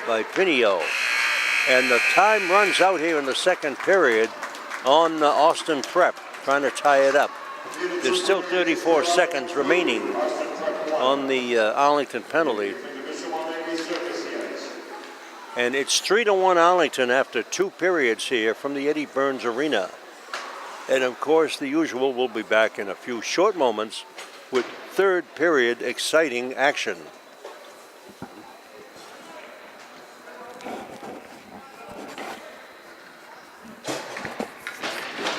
by Pinio. And the time runs out here in the second period on the Austin prep, trying to tie it up. There's still 34 seconds remaining on the Arlington penalty. And it's 3-1 Arlington after 2 periods here from the Eddie Burns Arena. And of course, the usual, will be back in a few short moments with third period exciting action.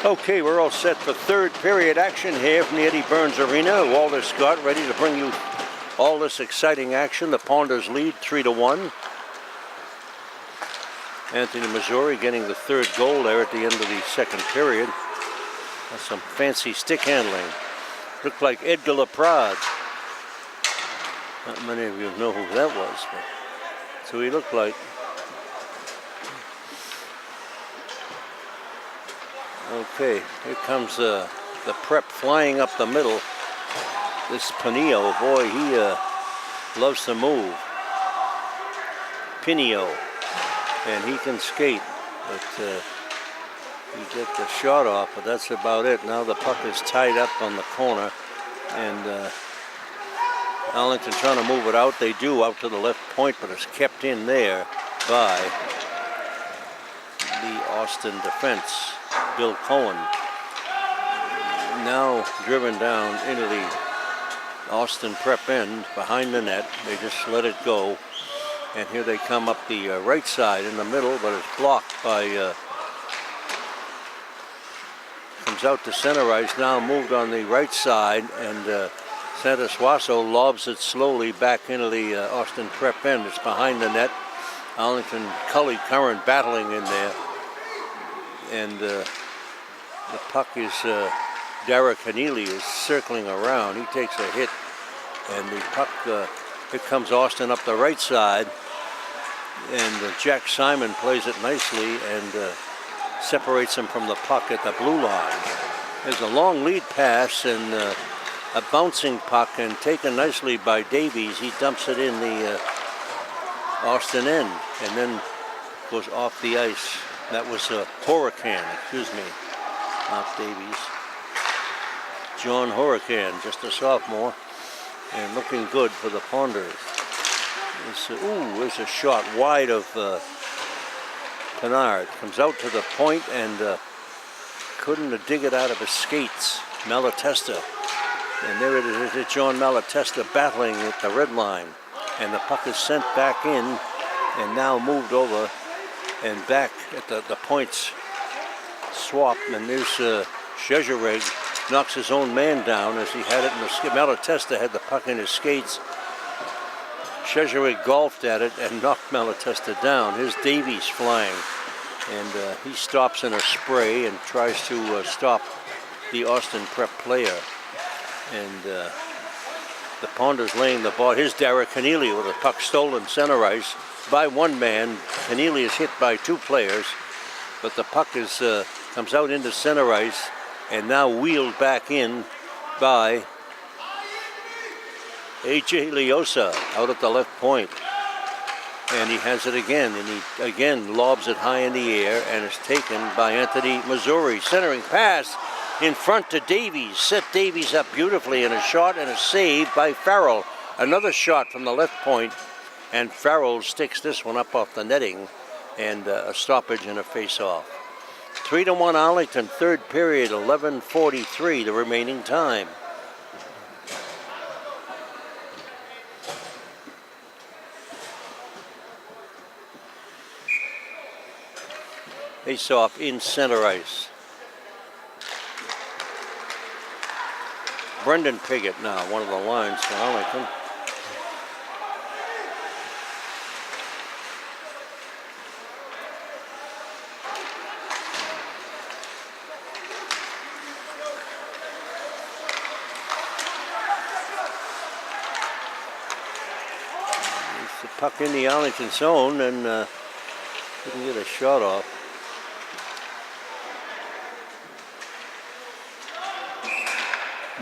Okay, we're all set for third period action here from the Eddie Burns Arena. Walter Scott ready to bring you all this exciting action. The Ponders lead 3-1. Anthony, Missouri getting the third goal there at the end of the second period. That's some fancy stick handling. Looked like Edgar Laprade. Not many of you know who that was, but so he looked like. Okay, here comes the prep flying up the middle. This Pinio, boy, he loves to move. Pinio, and he can skate, but he get the shot off, but that's about it. Now the puck is tied up on the corner, and Arlington trying to move it out. They do out to the left point, but it's kept in there by the Austin defense. Bill Cohen now driven down into the Austin prep end behind the net. They just let it go, and here they come up the right side in the middle, but it's blocked by comes out to center ice, now moved on the right side, and Santosuaso lobs it slowly back into the Austin prep end. It's behind the net. Arlington Cully Curran battling in there, and the puck is Derek Keneally is circling around. He takes a hit, and the puck it comes Austin up the right side, and Jack Simon plays it nicely and separates him from the puck at the blue line. There's a long lead pass and a bouncing puck, and taken nicely by Davies. He dumps it in the Austin end and then goes off the ice. That was a Hurricane, excuse me, not Davies. John Hurricane, just a sophomore, and looking good for the Ponders. There's a shot wide of Kennard. Comes out to the point and couldn't dig it out of his skates. Malatesta. And there it is, it's John Malatesta battling at the red line. And the puck is sent back in and now moved over and back at the points swap. And there's Szczerek knocks his own man down as he had it in the skate. Malatesta had the puck in his skates. Szczerek golfed at it and knocked Malatesta down. Here's Davies flying, and he stops in a spray and tries to stop the Austin prep player. And the Ponders laying the ball. Here's Derek Keneally with a puck stolen center ice by one man. Keneally is hit by two players, but the puck is comes out into center ice and now wheeled back in by A.J. Leosa out at the left point. And he has it again, and he again lobs it high in the air, and it's taken by Anthony, Missouri. Centering pass in front to Davies. Set Davies up beautifully, and a shot and a save by Farrell. Another shot from the left point, and Farrell sticks this one up off the netting, and a stoppage and a face-off. 3-1 Arlington, third period, 11:43 the remaining time. Face-off in center ice. Brendan Piggott now, one of the lines for Arlington. It's the puck in the Arlington zone, and couldn't get a shot off.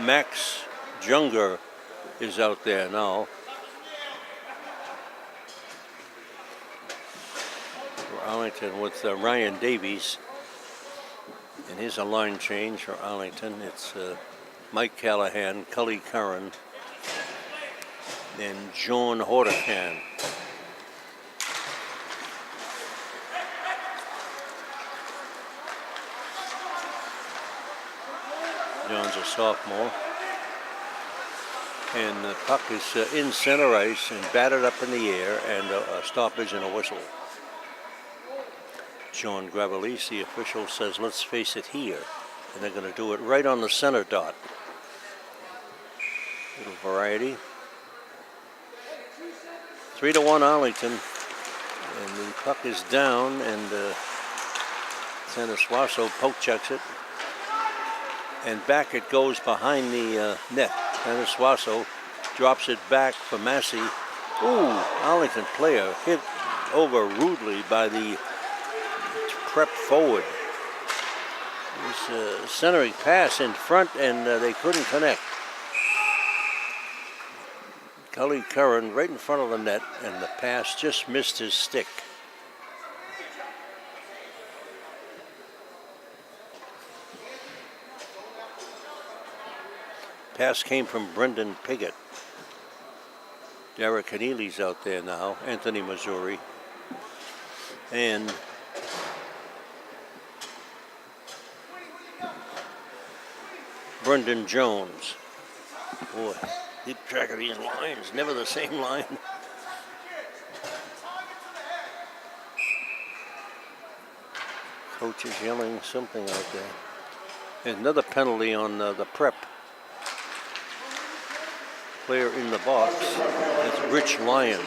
Max Junger is out there now for Arlington with Ryan Davies, and here's a line change for Arlington. It's Mike Callahan, Cully Curran, and John Hortican. John's a sophomore, and the puck is in center ice and batted up in the air, and a stoppage and a whistle. John Gravelise, the official, says let's face it here, and they're going to do it right on the center dot. Little variety. 3-1 Arlington. And the puck is down, and Santa Suaso poke checks it. And back it goes behind the net. Santa Suaso drops it back for Massey. Ooh, Arlington player hit over rudely by the prep forward. It was a centering pass in front, and they couldn't connect. Cully Curran right in front of the net, and the pass just missed his stick. Pass came from Brendan Piggott. Derek Keneally's out there now. Anthony Missouri. And Brendan Jones. Boy, keep track of these lines. Never the same line. Coach is yelling something out there. And another penalty on the prep. Player in the box. That's Rich Lyons.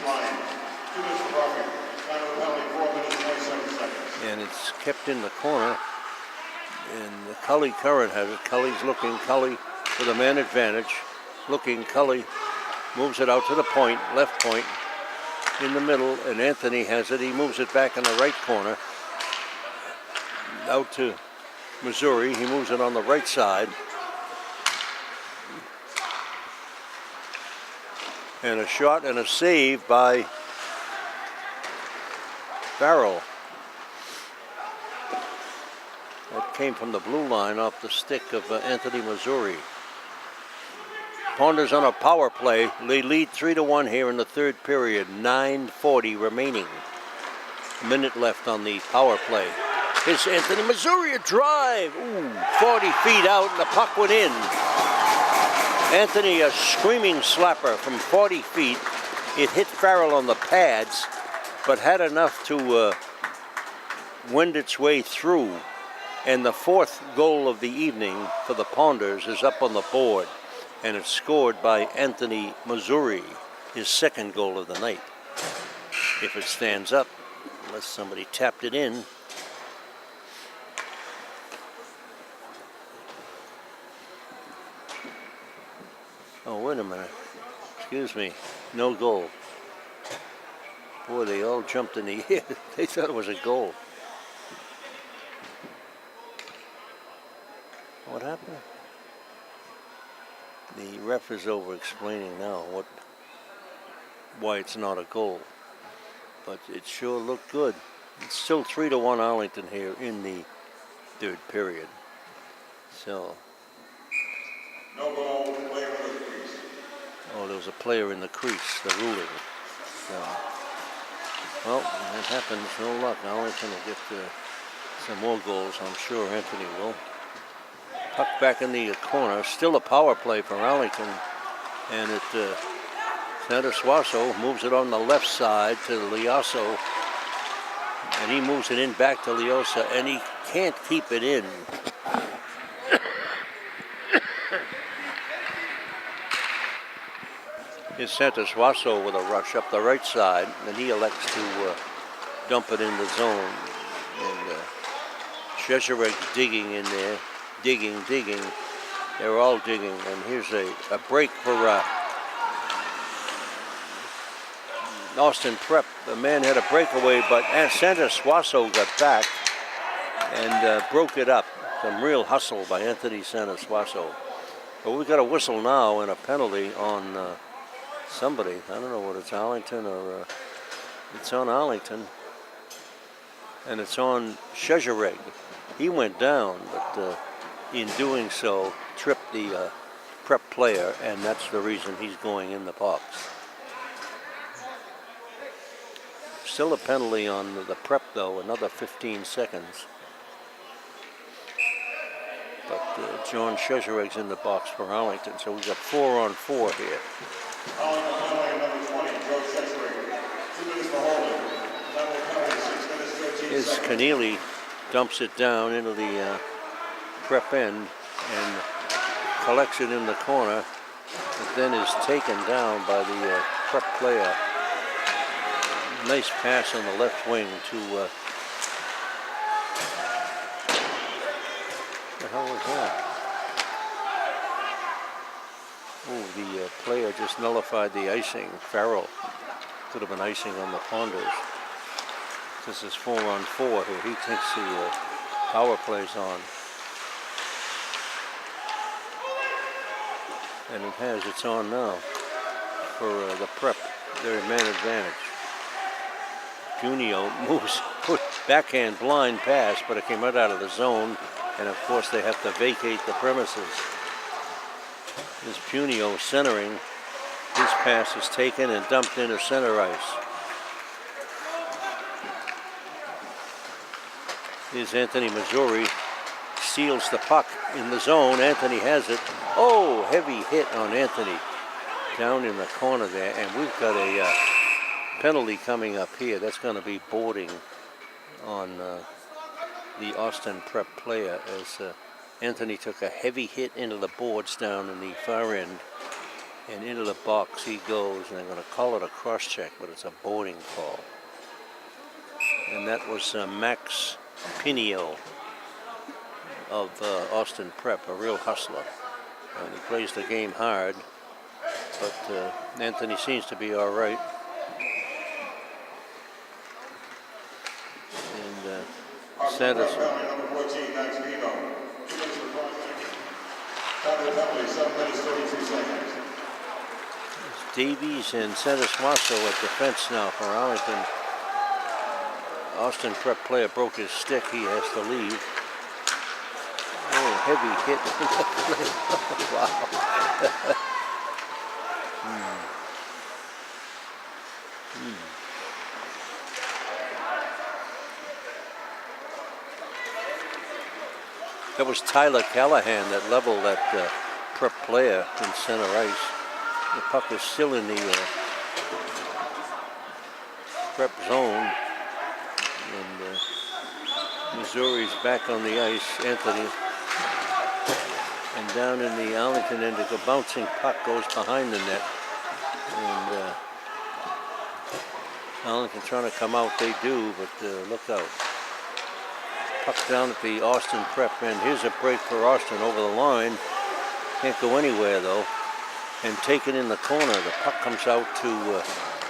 And it's kept in the corner. And Cully Curran has it. Cully's looking. Cully with a man advantage. Looking. Cully moves it out to the point, left point, in the middle. And Anthony has it. He moves it back in the right corner. Out to Missouri. He moves it on the right side. And a shot and a save by Farrell. That came from the blue line off the stick of Anthony Missouri. Ponders on a power play. They lead 3-1 here in the third period. 9:40 remaining. Minute left on the power play. Here's Anthony Missouri, a drive. Ooh, 40 feet out, and the puck went in. Anthony, a screaming slapper from 40 feet. It hit Farrell on the pads, but had enough to wend its way through. And the fourth goal of the evening for the Ponders is up on the board, and it's scored by Anthony Missouri, his second goal of the night. If it stands up, unless somebody tapped it in. Oh, wait a minute. Excuse me. No goal. Boy, they all jumped in the air. They thought it was a goal. What happened? The ref is over explaining now why it's not a goal. But it sure looked good. It's still 3-1 Arlington here in the third period. So. No goal, player in the crease. Oh, there was a player in the crease, the ruling. So, well, that happens. No luck. Arlington will get some more goals, I'm sure. Anthony will. Puck back in the corner. Still a power play for Arlington. And Santa Suaso moves it on the left side to Lioso. And he moves it in back to Liosa, and he can't keep it in. Here's Santa Suaso with a rush up the right side, and he elects to dump it in the zone. And Checherek's digging in there, digging. They're all digging, and here's a break for Austin Prep. The man had a breakaway, but Santa Suaso got back and broke it up. Some real hustle by Anthony Santa Suaso. But we've got a whistle now and a penalty on somebody. I don't know what it's, Arlington or it's on Arlington. And it's on Checherek. He went down, but in doing so, tripped the Prep player, and that's the reason he's going in the box. Still a penalty on the Prep, though, another 15 seconds. But John Checherek's in the box for Arlington, so we've got 4-on-4 here. Arlington penalty number 20, Joe Checherek. 2 minutes for holding. Double penalty, 6 minutes, 13 His seconds. Keneally dumps it down into the Prep end and collects it in the corner, but then is taken down by the Prep player. Nice pass on the left wing to, what the hell was that? Oh, the player just nullified the icing. Farrell could have been icing on the Ponders. This is 4-on-4 here. He thinks the power play's on. And it has. It's on now for the Prep. Their man advantage. Cuneo moves, put backhand blind pass, but it came right out of the zone. And of course they have to vacate the premises. This Cuneo centering. His pass is taken and dumped into center ice. Here's Anthony Missouri. Steals the puck in the zone. Anthony has it. Oh, heavy hit on Anthony down in the corner there. And we've got a penalty coming up here. That's going to be boarding on the Austin Prep player as Anthony took a heavy hit into the boards down in the far end. And into the box he goes. And they're going to call it a cross-check, but it's a boarding call. And that was Max Pinio of Austin Prep, a real hustler. And he plays the game hard, but Anthony seems to be all right. And Sanders. Number 14, Max Pino. 2 minutes for contact. Time of the penalty, 7 minutes, 32 seconds. Davies and Sanders Wasso at defense now for Arlington. Austin Prep player broke his stick. He has to leave. Oh, heavy hit. Wow. That was Tyler Callahan that leveled that Prep player in center ice. The puck is still in the Prep zone. And Missouri's back on the ice. Anthony. And down in the Arlington end, a bouncing puck goes behind the net. And Arlington trying to come out. They do, but look out. Puck down at the Austin Prep end. Here's a break for Austin over the line. Can't go anywhere, though. And taken in the corner. The puck comes out to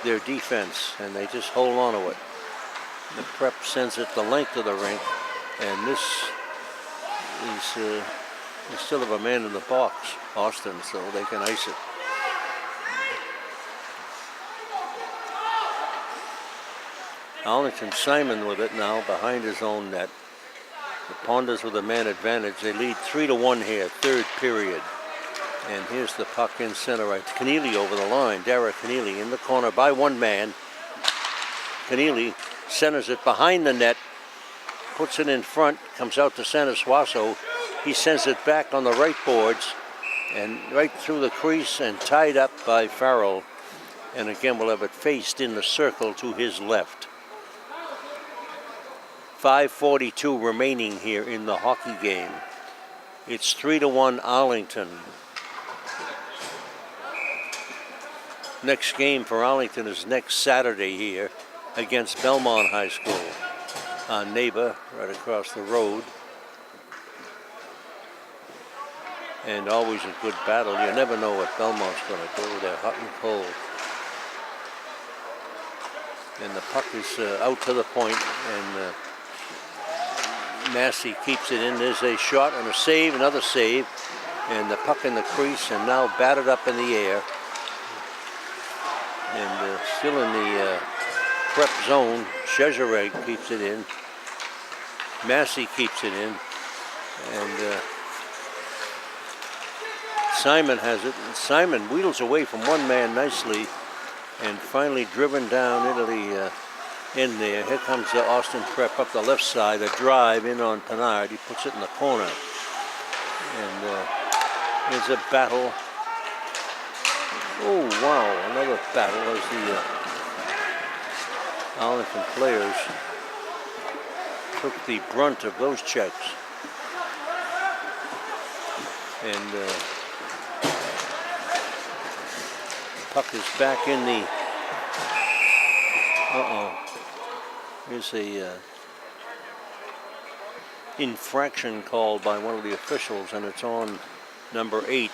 their defense, and they just hold on to it. The Prep sends it the length of the rink, and this is they still have a man in the box, Austin, so they can ice it. Arlington Simon with it now behind his own net. The Ponders with a man advantage. They lead 3-1 here, third period. And here's the puck in center right. Keneally over the line. Dara Keneally in the corner by one man. Keneally centers it behind the net, puts it in front, comes out to center Swasso. He sends it back on the right boards and right through the crease and tied up by Farrell. And again, we'll have it faced in the circle to his left. 5:42 remaining here in the hockey game. It's 3-1 Arlington. Next game for Arlington is next Saturday here against Belmont High School. Our neighbor right across the road. And always a good battle. You never know what Belmont's going to do. They're hot and cold. And the puck is out to the point, and Massey keeps it in. There's a shot and a save, another save, and the puck in the crease, and now batted up in the air. And still in the Prep zone. Chezareg keeps it in. Massey keeps it in. And Simon has it. And Simon wheels away from one man nicely and finally driven down into the in there. Here comes the Austin Prep up the left side. A drive in on Pinard. He puts it in the corner. And there's a battle. Oh, wow, another battle as the Arlington players took the brunt of those checks. And puck is back in the Uh-oh. Here's a infraction called by one of the officials, and it's on number 8,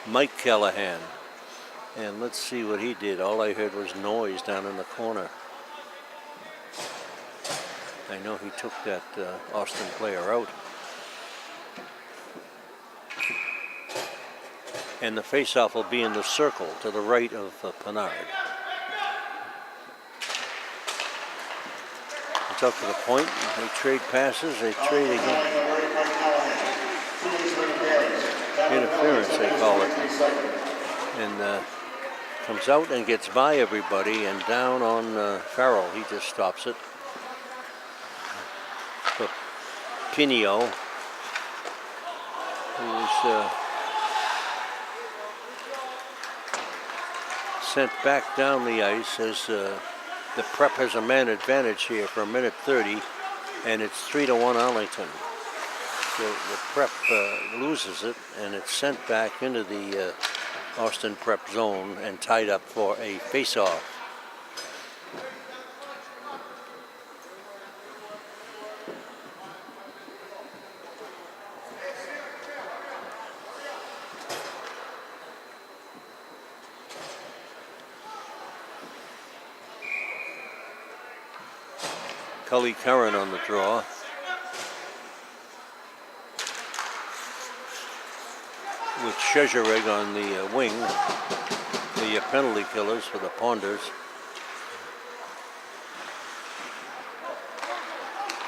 Mike Callahan. And let's see what he did. All I heard was noise down in the corner. I know he took that Austin player out. And the face-off will be in the circle to the right of Pinard. It's up to the point. They trade passes. They trade again. Interference, they call it. And comes out and gets by everybody and down on Farrell. He just stops it. But Pinio, who was sent back down the ice as the Prep has a man advantage here for 1:30, and it's 3-1 Arlington. So the Prep loses it, and it's sent back into the Austin Prep zone and tied up for a face-off. Cully Curran on the draw. With Shezhereg on the wing, the penalty killers for the Ponders.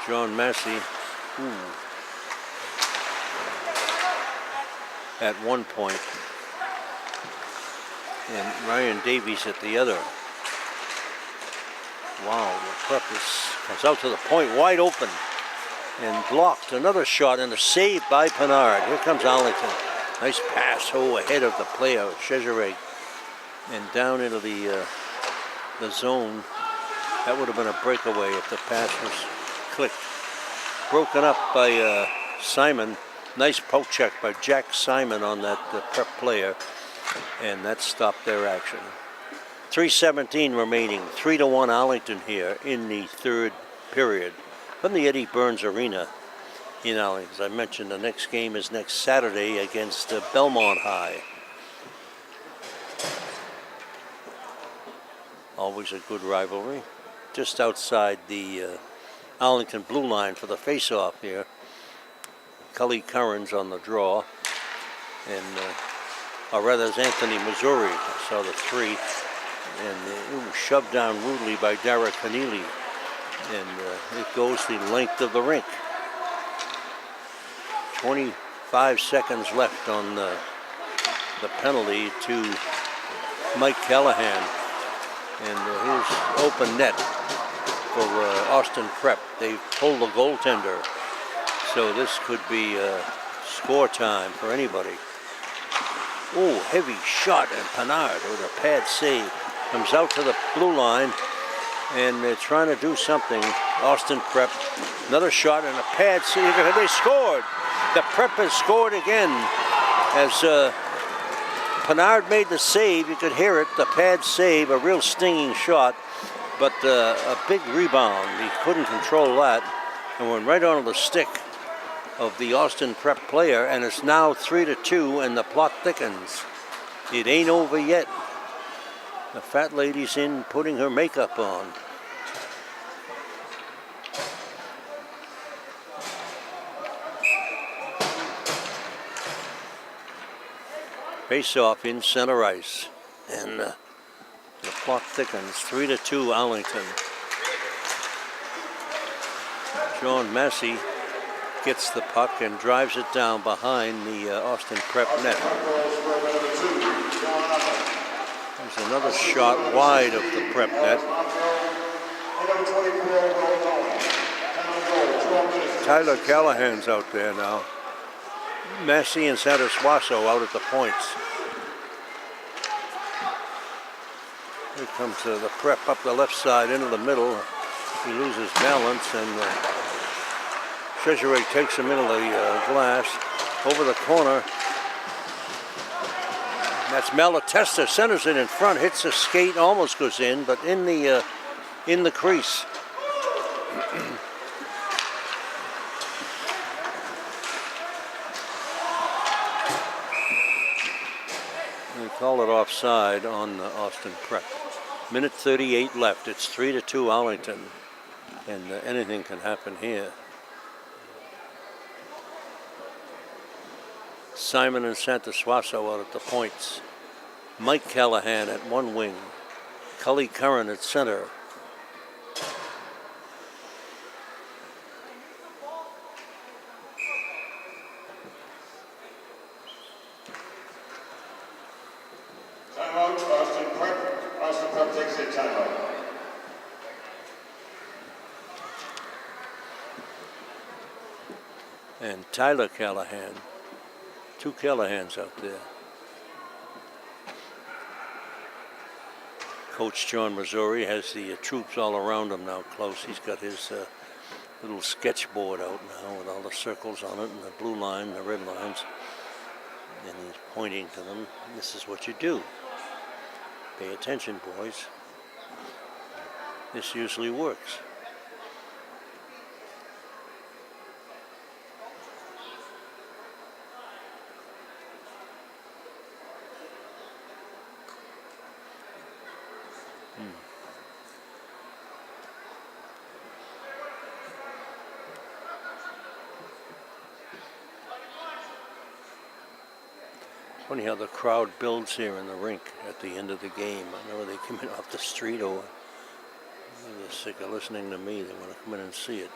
John Massey, at one point, and Ryan Davies at the other. Wow, the Prep comes out to the point, wide open, and blocked. Another shot and a save by Pinard. Here comes Arlington. Nice pass, ahead of the player, Shezhereg, and down into the zone. That would have been a breakaway if the pass was clicked. Broken up by Simon. Nice poke check by Jack Simon on that Prep player, and that stopped their action. 3:17 remaining, 3-1 Arlington here in the third period from the Eddie Burns Arena in Arlington. As I mentioned, the next game is next Saturday against Belmont High. Always a good rivalry. Just outside the Arlington blue line for the face-off here. Cully Curran's on the draw, and or rather, it's Anthony Missouri. I saw the 3. And shoved down rudely by Derek Keneally, and it goes the length of the rink. 25 seconds left on the penalty to Mike Callahan, and here's open net for Austin Prep. They pulled the goaltender, so this could be score time for anybody. Oh, heavy shot, and Pinard with a pad save. Comes out to the blue line, and they're trying to do something. Austin Prep, another shot and a pad save. They scored. The Prep has scored again. As Pinard made the save, you could hear it, the pad save, a real stinging shot, but a big rebound. He couldn't control that, and went right onto the stick of the Austin Prep player, and it's now 3-2, and the plot thickens. It ain't over yet. The fat lady's in putting her makeup on. Face-off in center ice, and the plot thickens. 3-2 Arlington. John Massey gets the puck and drives it down behind the Austin Prep net. There's another shot wide of the Prep net. Tyler Callahan's out there now. Massey and Santa Suaso out at the points. Here comes the Prep up the left side into the middle. He loses balance, and Shezhereg takes him into the glass. Over the corner. That's Malatesta, centers it in front, hits a skate, almost goes in, but in the in the crease. They call it offside on Austin Prep. Minute 38 left. It's 3-2 Arlington, and anything can happen here. Simon and Santosuaso out at the points. Mike Callahan at one wing. Cully Curran at center. Timeout, Austin Prep. Austin Prep takes a timeout. And Tyler Callahan. Two Callahans out there. Coach John Missouri has the troops all around him now close. He's got his little sketchboard out now with all the circles on it and the blue line, the red lines. And he's pointing to them. This is what you do. Pay attention, boys. This usually works. Funny how the crowd builds here in the rink at the end of the game. I know they come in off the street or they're sick of listening to me. They want to come in and see it.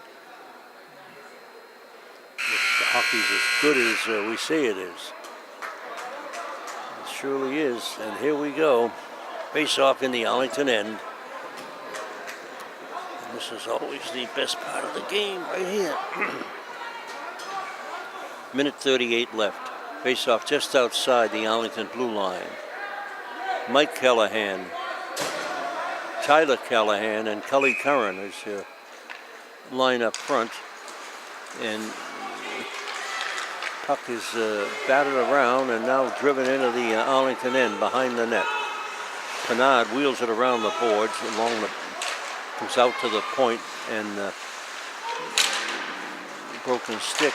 If the hockey's as good as we say it is. It surely is. And here we go. Face off in the Arlington end. And this is always the best part of the game right here. Minute 38 left. Face off just outside the Arlington blue line. Mike Callahan, Tyler Callahan, and Cully Curran is your line up front. And puck is batted around and now driven into the Arlington end behind the net. Pinard wheels it around the boards, comes out to the point, and broken stick.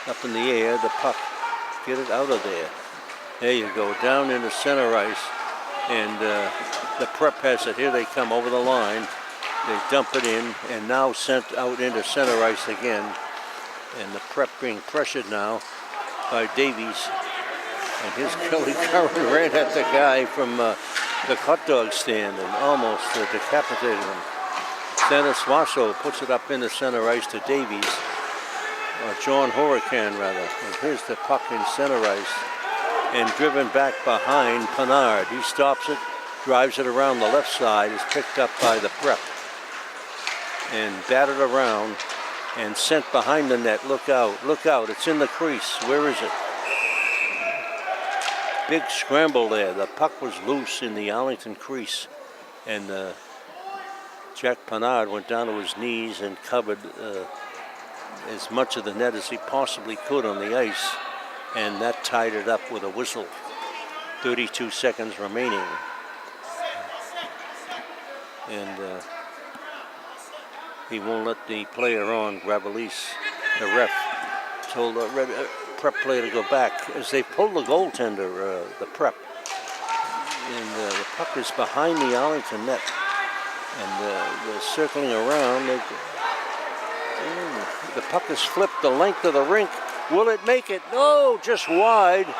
Up in the air, the puck, get it out of there. There you go, down into center ice, and the Prep has it. Here they come over the line. They dump it in, and now sent out into center ice again. And the Prep being pressured now by Davies. And his Cully Curran ran at the guy from the hot dog stand and almost decapitated him. Santosuaso puts it up into center ice to Davies. John Hurricane, rather. And here's the puck in center ice and driven back behind Pinard. He stops it, drives it around the left side, is picked up by the Prep and batted around and sent behind the net. Look out, it's in the crease. Where is it? Big scramble there. The puck was loose in the Arlington crease, and Jack Pinard went down to his knees and covered as much of the net as he possibly could on the ice, and that tied it up with a whistle. 32 seconds remaining. And he won't let the player on grab a release. The ref told the Prep player to go back as they pull the goaltender, the Prep. And the puck is behind the Arlington net. And they're circling around. The puck is flipped the length of the rink. Will it make it? No, just wide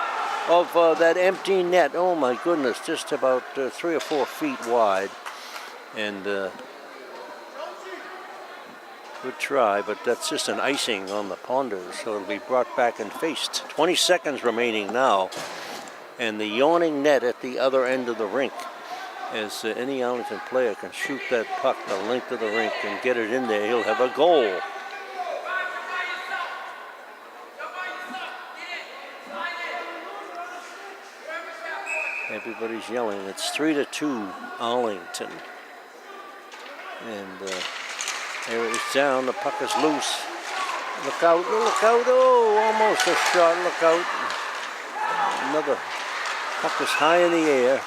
of that empty net. Oh my goodness, just about 3 or 4 feet wide. And good try, but that's just an icing on the ponders, so it'll be brought back and faced. 20 seconds remaining now. And the yawning net at the other end of the rink. As any Arlington player can shoot that puck the length of the rink and get it in there, he'll have a goal. Everybody's yelling. It's 3-2 Arlington. And there it is down. The puck is loose. Look out, look out. Oh, almost a shot. Look out. Another puck is high in the air.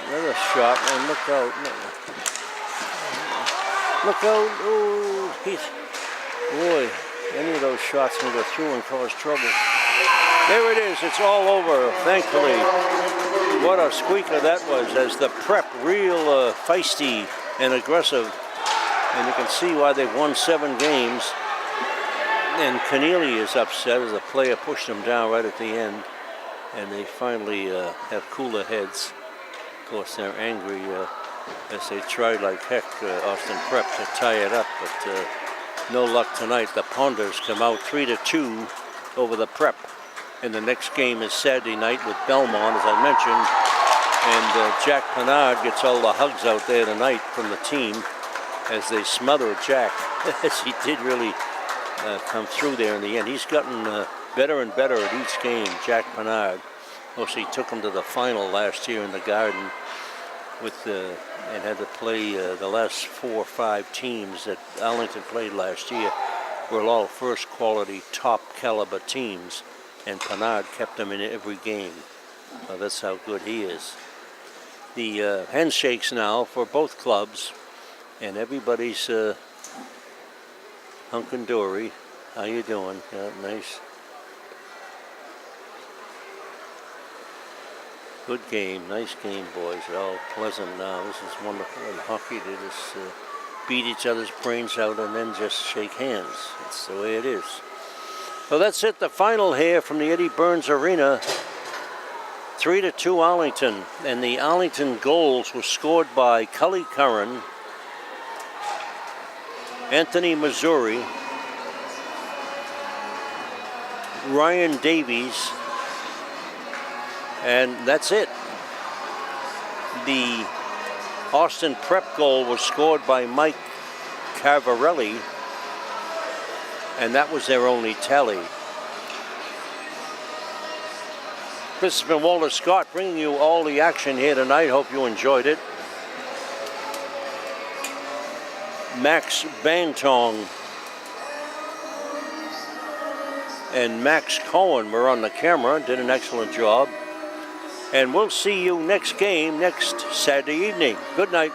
Another shot, and look out. Look out. Oh, boy, any of those shots can go through and cause trouble. There it is. It's all over, thankfully. What a squeaker that was, as the Prep real feisty and aggressive. And you can see why they've won 7 games. And Keneally is upset as a player pushed him down right at the end. And they finally have cooler heads. Of course, they're angry as they tried like heck, Austin Prep, to tie it up. But no luck tonight. The Ponders come out 3-2 over the Prep. And the next game is Saturday night with Belmont, as I mentioned. And Jack Pennard gets all the hugs out there tonight from the team as they smother Jack, as he did really come through there in the end. He's gotten better and better at each game, Jack Pennard. Of course, he took him to the final last year in the Garden with and had to play the last 4 or 5 teams that Arlington played last year were all first quality, top caliber teams. And Pennard kept him in every game. That's how good he is. The handshakes now for both clubs, and everybody's hunkin' How you doing? Yeah, nice. Good game, nice game, boys. They're all pleasant now. This is wonderful. In hockey, they just beat each other's brains out and then just shake hands. That's the way it is. So that's it, the final here from the Eddie Burns Arena. 3-2 Arlington. And the Arlington goals were scored by Cully Curran, Anthony Missouri, Ryan Davies, and that's it. The Austin Prep goal was scored by Mike Cavarelli, and that was their only tally. This has been Walter Scott bringing you all the action here tonight. Hope you enjoyed it. Max Bantong and Max Cohen were on the camera, did an excellent job. And we'll see you next game next Saturday evening. Good night.